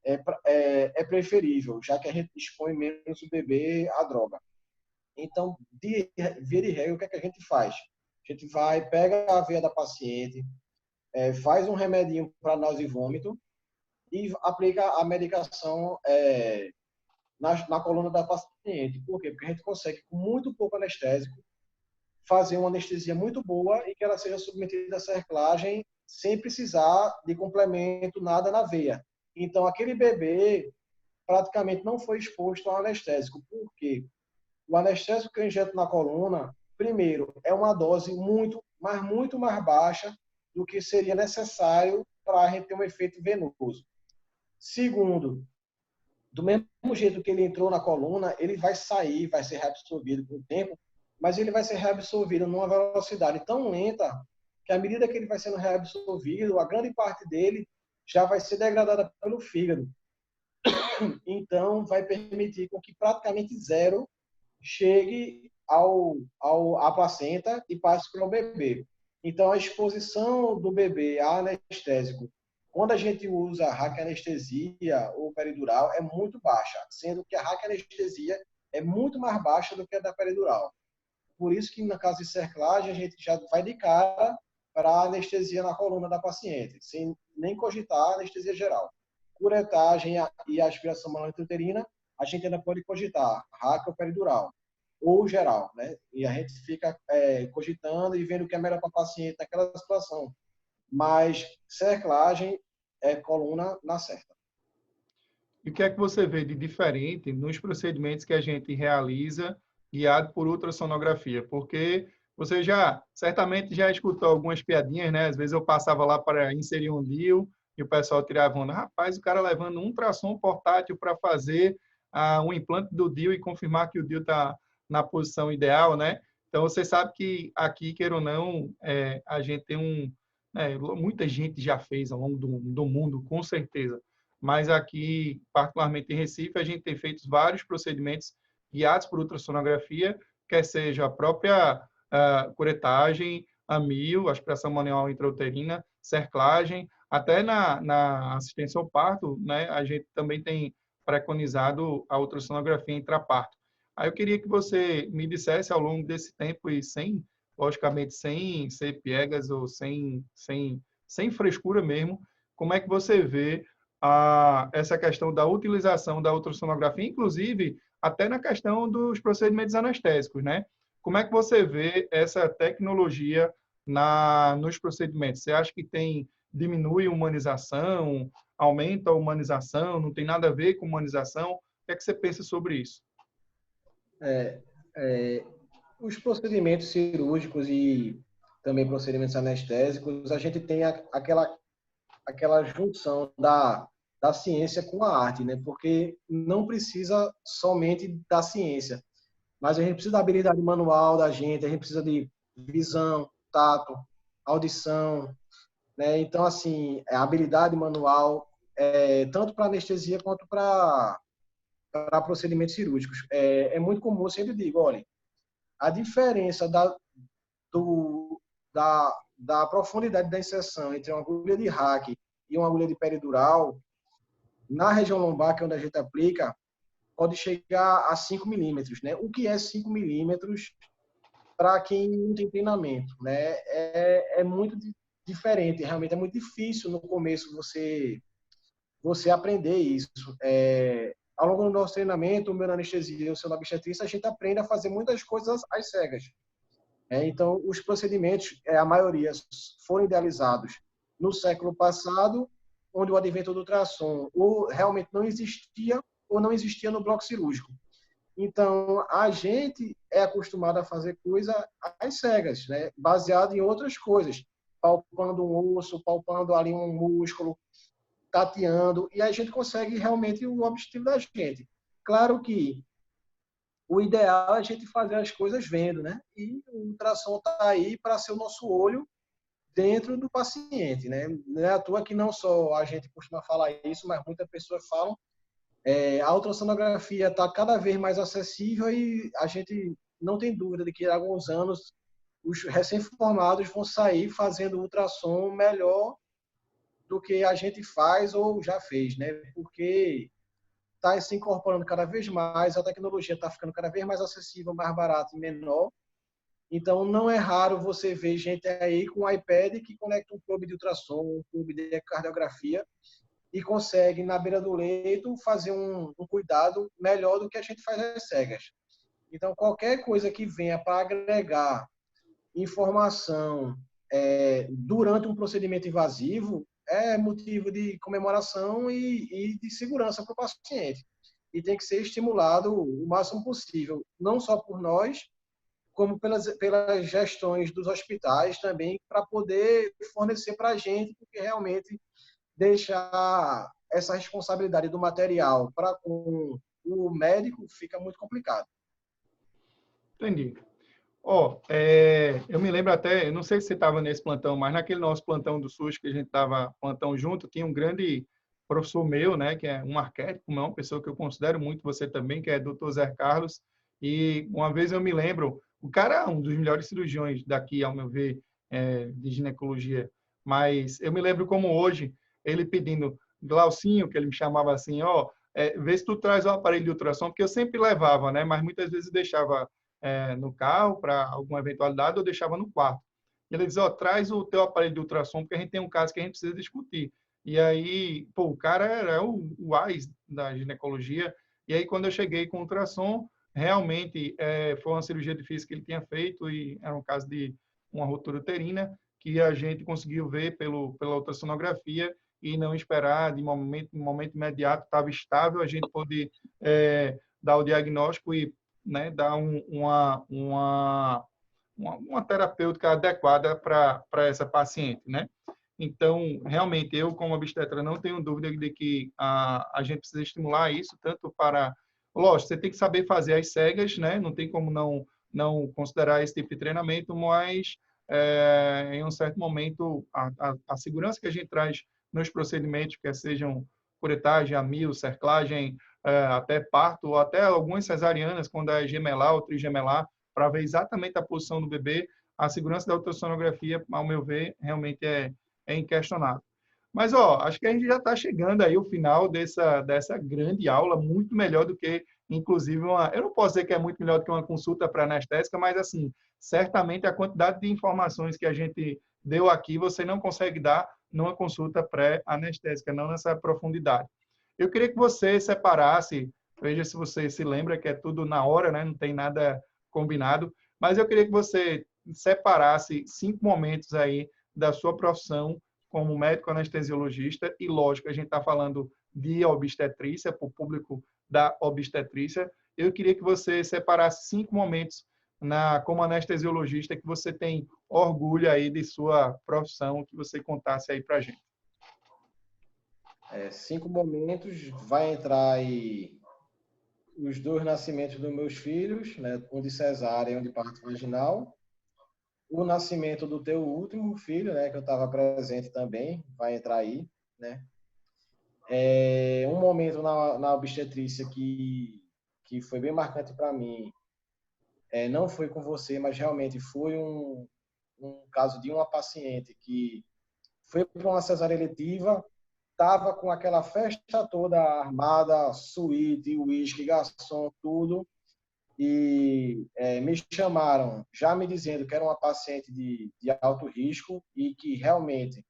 é preferível, já que a gente expõe menos o bebê à droga. Então, via de regra, o que é que a gente faz? A gente vai, pega a veia da paciente, faz um remedinho para náusea e vômito e aplica a medicação na coluna da paciente. Por quê? Porque a gente consegue, com muito pouco anestésico, fazer uma anestesia muito boa e que ela seja submetida à cerclagem sem precisar de complemento, nada na veia. Então, aquele bebê praticamente não foi exposto ao anestésico. Por quê? O anestésico que eu injeto na coluna, primeiro, é uma dose muito mais baixa do que seria necessário para a gente ter um efeito venoso. Segundo, do mesmo jeito que ele entrou na coluna, ele vai sair, vai ser reabsorvido com o tempo, mas ele vai ser reabsorvido numa velocidade tão lenta que à medida que ele vai sendo reabsorvido, a grande parte dele já vai ser degradada pelo fígado. Então, vai permitir com que praticamente zero chegue à placenta e passe para o bebê. Então, a exposição do bebê a anestésico, quando a gente usa raquianestesia ou peridural, é muito baixa, sendo que a raquianestesia é muito mais baixa do que a da peridural. Por isso que, no caso de cerclagem, a gente já vai de cara para a anestesia na coluna da paciente, sem nem cogitar a anestesia geral. Curetagem e aspiração manual intrauterina, a gente ainda pode cogitar raquio ou peridural, ou geral, né? E a gente fica cogitando e vendo o que é melhor para o paciente naquela situação. Mas cerclagem é coluna na certa. E o que é que você vê de diferente nos procedimentos que a gente realiza guiado por ultrassonografia? Porque você certamente já escutou algumas piadinhas, né? Às vezes eu passava lá para inserir um DIU e o pessoal tirava onda. Rapaz, o cara levando um ultrassom portátil para fazer um implante do DIU e confirmar que o DIU está na posição ideal, né? Então, você sabe que aqui, queira ou não, a gente tem muita gente já fez ao longo do mundo, com certeza. Mas aqui, particularmente em Recife, a gente tem feito vários procedimentos guiados por ultrassonografia, quer seja a própria curetagem, a mil, aspiração manual intrauterina, cerclagem, até na assistência ao parto, né, a gente também tem preconizado a ultrassonografia intraparto. Aí eu queria que você me dissesse ao longo desse tempo e logicamente, sem ser piegas ou sem frescura mesmo, como é que você vê essa questão da utilização da ultrassonografia, inclusive até na questão dos procedimentos anestésicos, né? Como é que você vê essa tecnologia nos procedimentos? Você acha que diminui a humanização, aumenta a humanização, não tem nada a ver com humanização? O que é que você pensa sobre isso? Os procedimentos cirúrgicos e também procedimentos anestésicos, a gente tem aquela junção da ciência com a arte, né? Porque não precisa somente da ciência, mas a gente precisa da habilidade manual da gente, a gente precisa de visão, tato, audição, né? Então, assim, a habilidade manual, tanto para anestesia quanto para procedimentos cirúrgicos. É muito comum, eu sempre digo, olha, a diferença da profundidade da inserção entre uma agulha de hack e uma agulha de peridural, na região lombar, que é onde a gente aplica, pode chegar a 5 milímetros, né? O que é 5 milímetros para quem não tem treinamento, né? É muito diferente, realmente é muito difícil no começo você aprender isso. Ao longo do nosso treinamento, o meu na anestesia e o seu na obstetrícia, a gente aprende a fazer muitas coisas às cegas. Então, os procedimentos, a maioria, foram idealizados no século passado, onde o advento do ultrassom ou realmente não existia ou não existia no bloco cirúrgico. Então, a gente é acostumado a fazer coisa às cegas, né? Baseado em outras coisas, palpando um osso, palpando ali um músculo, tateando, e a gente consegue realmente o objetivo da gente. Claro que o ideal é a gente fazer as coisas vendo, né? E o ultrassom está aí para ser o nosso olho dentro do paciente, né? Não é à toa que não só a gente costuma falar isso, mas muitas pessoas falam. A ultrassonografia está cada vez mais acessível e a gente não tem dúvida de que em alguns anos os recém-formados vão sair fazendo ultrassom melhor do que a gente faz ou já fez, né? Porque está se incorporando cada vez mais, a tecnologia está ficando cada vez mais acessível, mais barata e menor. Então, não é raro você ver gente aí com um iPad que conecta um probe de ultrassom, um probe de cardiografia e consegue, na beira do leito, fazer um cuidado melhor do que a gente faz às cegas. Então, qualquer coisa que venha para agregar informação durante um procedimento invasivo é motivo de comemoração e de segurança para o paciente. E tem que ser estimulado o máximo possível, não só por nós, como pelas gestões dos hospitais também, para poder fornecer para a gente, porque realmente deixar essa responsabilidade do material para com o médico fica muito complicado. Entendi. Eu me lembro até, eu não sei se você estava nesse plantão, mas naquele nosso plantão do SUS que a gente estava plantão junto, tinha um grande professor meu, né, que é um arquétipo, uma pessoa que eu considero muito, você também, que é Dr. Zé Carlos, e uma vez eu me lembro, o cara é um dos melhores cirurgiões daqui, ao meu ver, de ginecologia, mas eu me lembro como hoje, ele pedindo, Glaucinho, que ele me chamava assim, vê se tu traz o aparelho de ultrassom, porque eu sempre levava, né, mas muitas vezes deixava no carro para alguma eventualidade, eu deixava no quarto. E ele dizia, traz o teu aparelho de ultrassom, porque a gente tem um caso que a gente precisa discutir. E aí, pô, o cara era o AIS da ginecologia, e aí quando eu cheguei com o ultrassom, realmente foi uma cirurgia difícil que ele tinha feito, e era um caso de uma ruptura uterina, que a gente conseguiu ver pela ultrassonografia, e não esperar de momento imediato, estava estável, a gente pôde dar o diagnóstico e, né, dar uma terapêutica adequada para essa paciente, né? Então, realmente, eu como obstetra não tenho dúvida de que a gente precisa estimular isso, tanto para... Lógico, você tem que saber fazer as cegas, né? Não tem como não considerar esse tipo de treinamento, mas em um certo momento, a segurança que a gente traz nos procedimentos, quer sejam curetagem, amil, cerclagem, até parto, ou até algumas cesarianas, quando é gemelar ou trigemelar, para ver exatamente a posição do bebê, a segurança da ultrassonografia, ao meu ver, realmente é inquestionável. Mas, acho que a gente já está chegando aí ao final dessa grande aula, muito melhor do que, inclusive, eu não posso dizer que é muito melhor do que uma consulta pré-anestésica, mas, assim, certamente a quantidade de informações que a gente deu aqui, você não consegue dar numa consulta pré-anestésica, não nessa profundidade. Eu queria que você separasse, veja se você se lembra que é tudo na hora, né? Não tem nada combinado, mas eu queria que você separasse 5 momentos aí da sua profissão como médico anestesiologista, e lógico, a gente está falando de obstetrícia, para o público da obstetrícia. Eu queria que você separasse 5 momentos como anestesiologista que você tem orgulho aí de sua profissão, que você contasse aí para a gente. 5 momentos, vai entrar aí os 2 nascimentos dos meus filhos, né? Um de cesárea e um de parto vaginal. O nascimento do teu último filho, né? Que eu estava presente também, vai entrar aí, né? Um momento na obstetrícia que foi bem marcante para mim, não foi com você, mas realmente foi um caso de uma paciente que foi para uma cesárea eletiva, estava com aquela festa toda armada, suíte, uísque, garçom, tudo, e me chamaram, já me dizendo que era uma paciente de alto risco e que realmente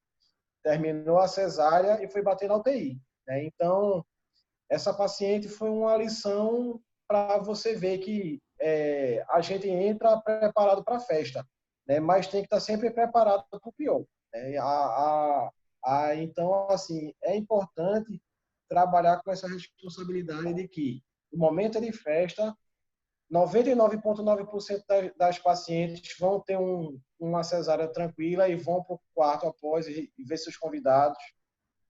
terminou a cesárea e foi bater na UTI. Né? Então, essa paciente foi uma lição para você ver que a gente entra preparado para a festa, né? Mas tem que estar sempre preparado para o pior. Né? Então, assim, é importante trabalhar com essa responsabilidade de que o momento é de festa, 99,9% das pacientes vão ter uma cesárea tranquila e vão para o quarto após e ver seus convidados,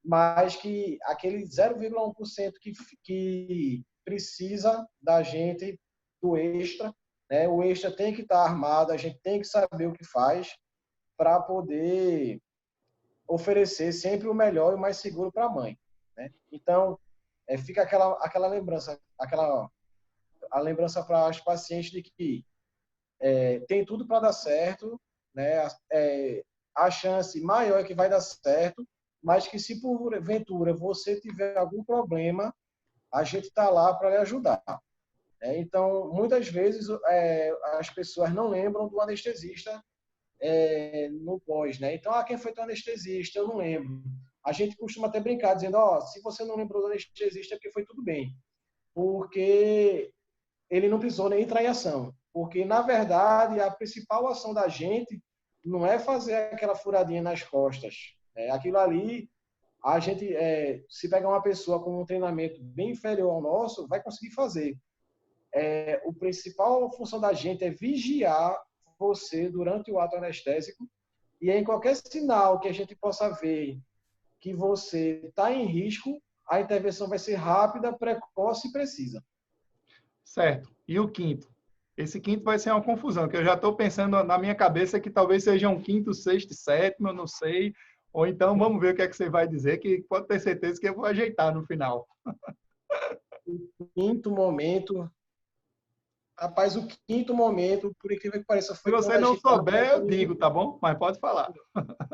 mas que aquele 0,1% que precisa da gente, do extra, né? O extra tem que estar armado, a gente tem que saber o que faz para poder oferecer sempre o melhor e o mais seguro para a mãe. Né? Então, fica aquela lembrança, a lembrança para as pacientes de que tem tudo para dar certo, né? A chance maior é que vai dar certo, mas que se porventura você tiver algum problema, a gente está lá para lhe ajudar. Então, muitas vezes, as pessoas não lembram do anestesista no pós, né? Então, quem foi teu anestesista? Eu não lembro. A gente costuma até brincar, dizendo, se você não lembrou do anestesista, é porque foi tudo bem. Porque ele não precisou nem entrar em ação. Porque, na verdade, a principal ação da gente não é fazer aquela furadinha nas costas. Aquilo ali, a gente, se pegar uma pessoa com um treinamento bem inferior ao nosso, vai conseguir fazer. A principal função da gente é vigiar você durante o ato anestésico e em qualquer sinal que a gente possa ver que você está em risco, a intervenção vai ser rápida, precoce e precisa. Certo. E o quinto? Esse quinto vai ser uma confusão, que eu já estou pensando na minha cabeça que talvez seja um quinto, sexto e sétimo, eu não sei. Ou então, vamos ver o que é que você vai dizer, que pode ter certeza que eu vou ajeitar no final. O quinto momento, rapaz, o quinto momento, por incrível que pareça, Se foi quando você a não gente estava souber, eu digo, tá bom? Mas pode falar.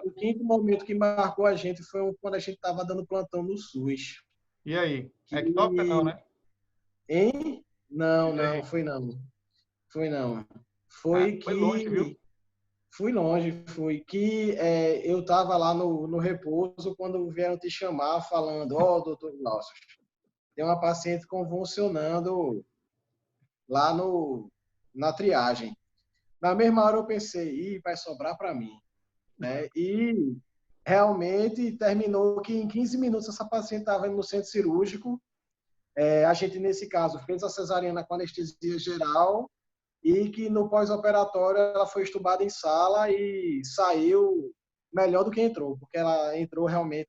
O quinto momento que marcou a gente foi quando a gente estava dando plantão no SUS. E aí? É que top não, Que, né? hein? Não, E aí? não, foi não. Foi não. Ah, Foi foi longe, viu? que fui longe, foi que eu estava lá no repouso quando vieram te chamar falando, doutor Glaucio, tem uma paciente convulsionando lá na triagem. Na mesma hora eu pensei, vai sobrar para mim, né? E realmente terminou que em 15 minutos essa paciente estava no centro cirúrgico. A gente, nesse caso, fez a cesariana com anestesia geral e que no pós-operatório ela foi estubada em sala e saiu melhor do que entrou, porque ela entrou realmente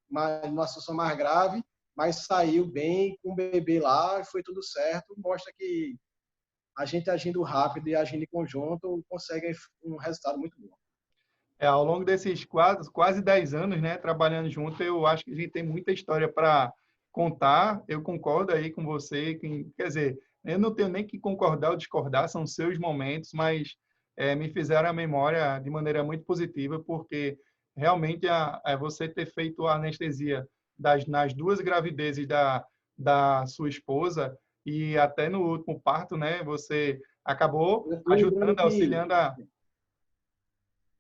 numa situação mais grave, mas saiu bem com o bebê lá e foi tudo certo. Mostra que a gente agindo rápido e agindo em conjunto consegue um resultado muito bom. Ao longo desses quase 10 anos, né, trabalhando junto, eu acho que a gente tem muita história para contar. Eu concordo aí com você. Quer dizer, eu não tenho nem que concordar ou discordar, são seus momentos, mas me fizeram a memória de maneira muito positiva, porque realmente você ter feito a anestesia nas duas gravidezes da sua esposa e até no último parto, né, você acabou Lembrando ajudando, que auxiliando a... Oi.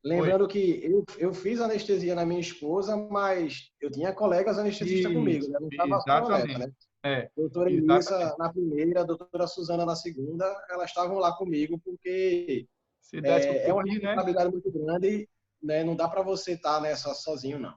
Lembrando que eu fiz anestesia na minha esposa, mas eu tinha colegas anestesistas comigo, Isso, né? Eu não estava só nessa, exatamente. né? É, Doutora exatamente. Elissa na primeira, doutora Suzana na segunda, elas estavam lá comigo porque Se desse o é uma piti, né? responsabilidade muito grande, né? Não dá para você estar nessa sozinho, não.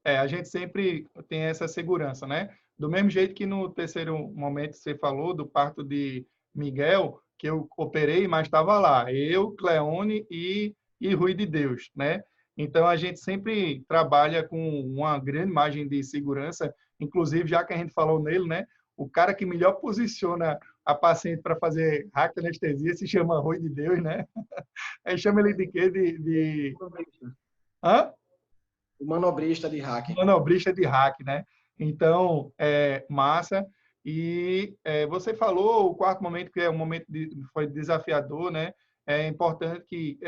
A gente sempre tem essa segurança, né? Do mesmo jeito que no terceiro momento você falou do parto de Miguel, que eu operei, mas estava lá, eu, Cleone e Rui de Deus, né? Então a gente sempre trabalha com uma grande margem de segurança, inclusive já que a gente falou nele, né? O cara que melhor posiciona a paciente para fazer anestesia se chama Rui de Deus, né? Aí chama ele de quê? Hã? O manobrista de hack. Manobrista de hack, né? Então, massa. E você falou o quarto momento, que é um momento foi desafiador, né? É importante que...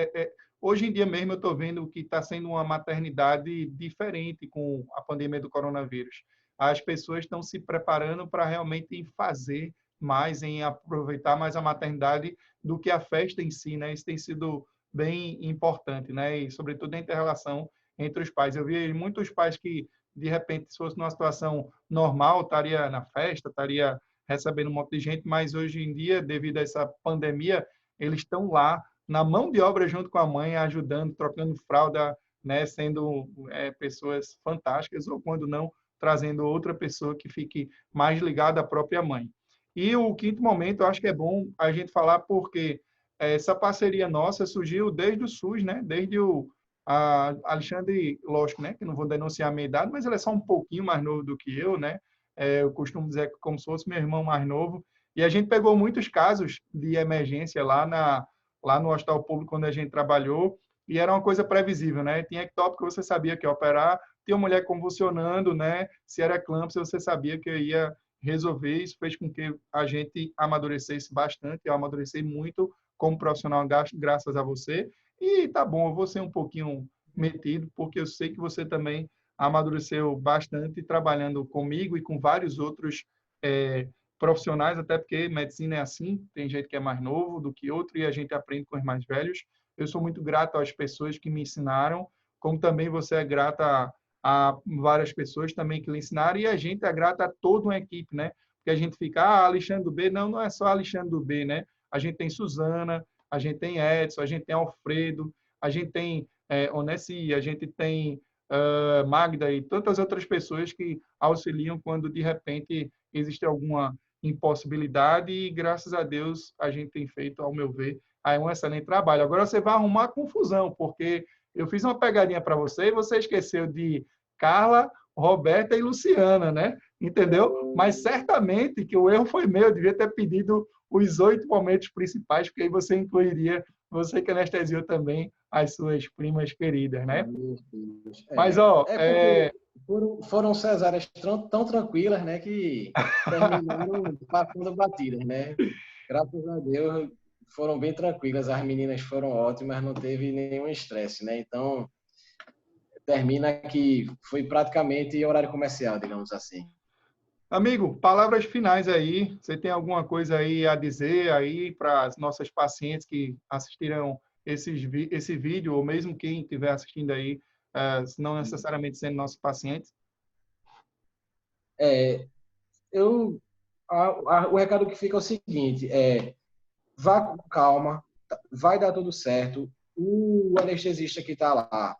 hoje em dia mesmo eu estou vendo que está sendo uma maternidade diferente com a pandemia do coronavírus. As pessoas estão se preparando para realmente fazer mais, em aproveitar mais a maternidade do que a festa em si, né? Isso tem sido bem importante, né? E, sobretudo, a inter-relação entre os pais. Eu vi muitos pais que, de repente, se fosse numa situação normal, estaria na festa, estaria recebendo um monte de gente, mas hoje em dia, devido a essa pandemia, eles estão lá na mão de obra junto com a mãe, ajudando, trocando fralda, né, sendo pessoas fantásticas, ou quando não, trazendo outra pessoa que fique mais ligada à própria mãe. E o quinto momento, eu acho que é bom a gente falar porque essa parceria nossa surgiu desde o SUS, né? Desde Alexandre, lógico, né, que não vou denunciar a minha idade, mas ele é só um pouquinho mais novo do que eu, né? Eu costumo dizer que como se fosse meu irmão mais novo. E a gente pegou muitos casos de emergência lá no hospital público quando a gente trabalhou, e era uma coisa previsível, né? Tinha ectópico que você sabia que ia operar, tinha uma mulher convulsionando, né? Se era eclâmpsia, você sabia que ia resolver. Isso fez com que a gente amadurecesse bastante, eu amadureci muito como profissional graças a você. E tá bom, eu vou ser um pouquinho metido, porque eu sei que você também amadureceu bastante trabalhando comigo e com vários outros profissionais, até porque medicina é assim, tem gente que é mais novo do que outro e a gente aprende com os mais velhos. Eu sou muito grato às pessoas que me ensinaram, como também você é grata a várias pessoas também que lhe ensinaram, e a gente é grata a toda uma equipe, né? Porque a gente fica, Alexandre do B, não é só Alexandre do B, né? A gente tem Suzana, a gente tem Edson, a gente tem Alfredo, a gente tem Onesi, a gente tem Magda e tantas outras pessoas que auxiliam quando, de repente, existe alguma impossibilidade e, graças a Deus, a gente tem feito, ao meu ver, aí um excelente trabalho. Agora você vai arrumar confusão, porque eu fiz uma pegadinha para você e você esqueceu de Carla, Roberta e Luciana, né? Entendeu? Mas certamente que o erro foi meu, eu devia ter pedido os 8 momentos principais, porque aí você incluiria, você que anestesiou também as suas primas queridas, né? Mas, ó... porque foram cesáreas tão tranquilas, né, que terminaram passando batidas, né? Graças a Deus foram bem tranquilas, as meninas foram ótimas, não teve nenhum estresse, né? Então, termina que foi praticamente horário comercial, digamos assim. Amigo, palavras finais aí. Você tem alguma coisa aí a dizer aí para as nossas pacientes que assistiram esse vídeo, ou mesmo quem estiver assistindo aí, não necessariamente sendo nossos pacientes? O recado que fica é o seguinte, vá com calma, vai dar tudo certo. O anestesista que está lá,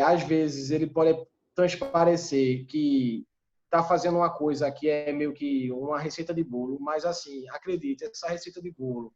às vezes ele pode transparecer que está fazendo uma coisa que é meio que uma receita de bolo, mas assim, acredite, essa receita de bolo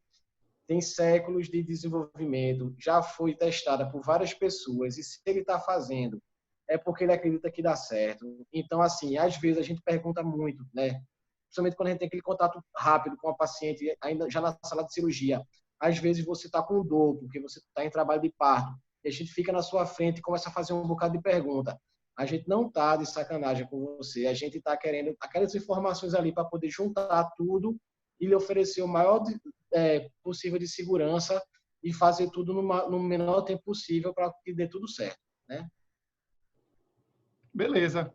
tem séculos de desenvolvimento, já foi testada por várias pessoas, e se ele está fazendo, é porque ele acredita que dá certo. Então, assim, às vezes a gente pergunta muito, né? Principalmente quando a gente tem aquele contato rápido com a paciente, ainda já na sala de cirurgia. Às vezes você está com dor, porque você está em trabalho de parto, e a gente fica na sua frente e começa a fazer um bocado de pergunta. A gente não está de sacanagem com você, a gente está querendo aquelas informações ali para poder juntar tudo e lhe oferecer o maior possível de segurança e fazer tudo no menor tempo possível para que dê tudo certo, né? Beleza.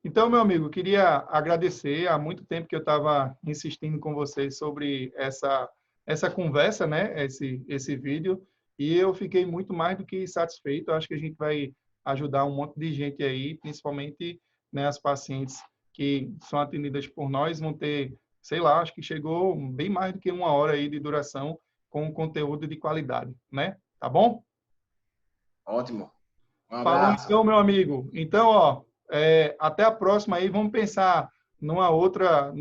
Então, meu amigo, queria agradecer. Há muito tempo que eu estava insistindo com vocês sobre essa conversa, né? Esse vídeo. E eu fiquei muito mais do que satisfeito. Eu acho que a gente vai ajudar um monte de gente aí, principalmente, né, as pacientes que são atendidas por nós, vão ter, sei lá, acho que chegou bem mais do que 1 hora aí de duração com conteúdo de qualidade, né? Tá bom? Ótimo. Um Falou abraço. então, meu amigo. Então, ó, até a próxima aí. Vamos pensar num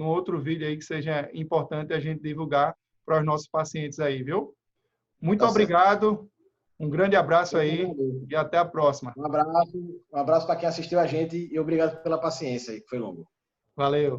outro vídeo aí que seja importante a gente divulgar para os nossos pacientes aí, viu? Muito Tá certo. obrigado. Um grande abraço Eu que aí agradeço. e até a próxima. Um abraço para quem assistiu a gente e obrigado pela paciência aí, que foi longo. Valeu.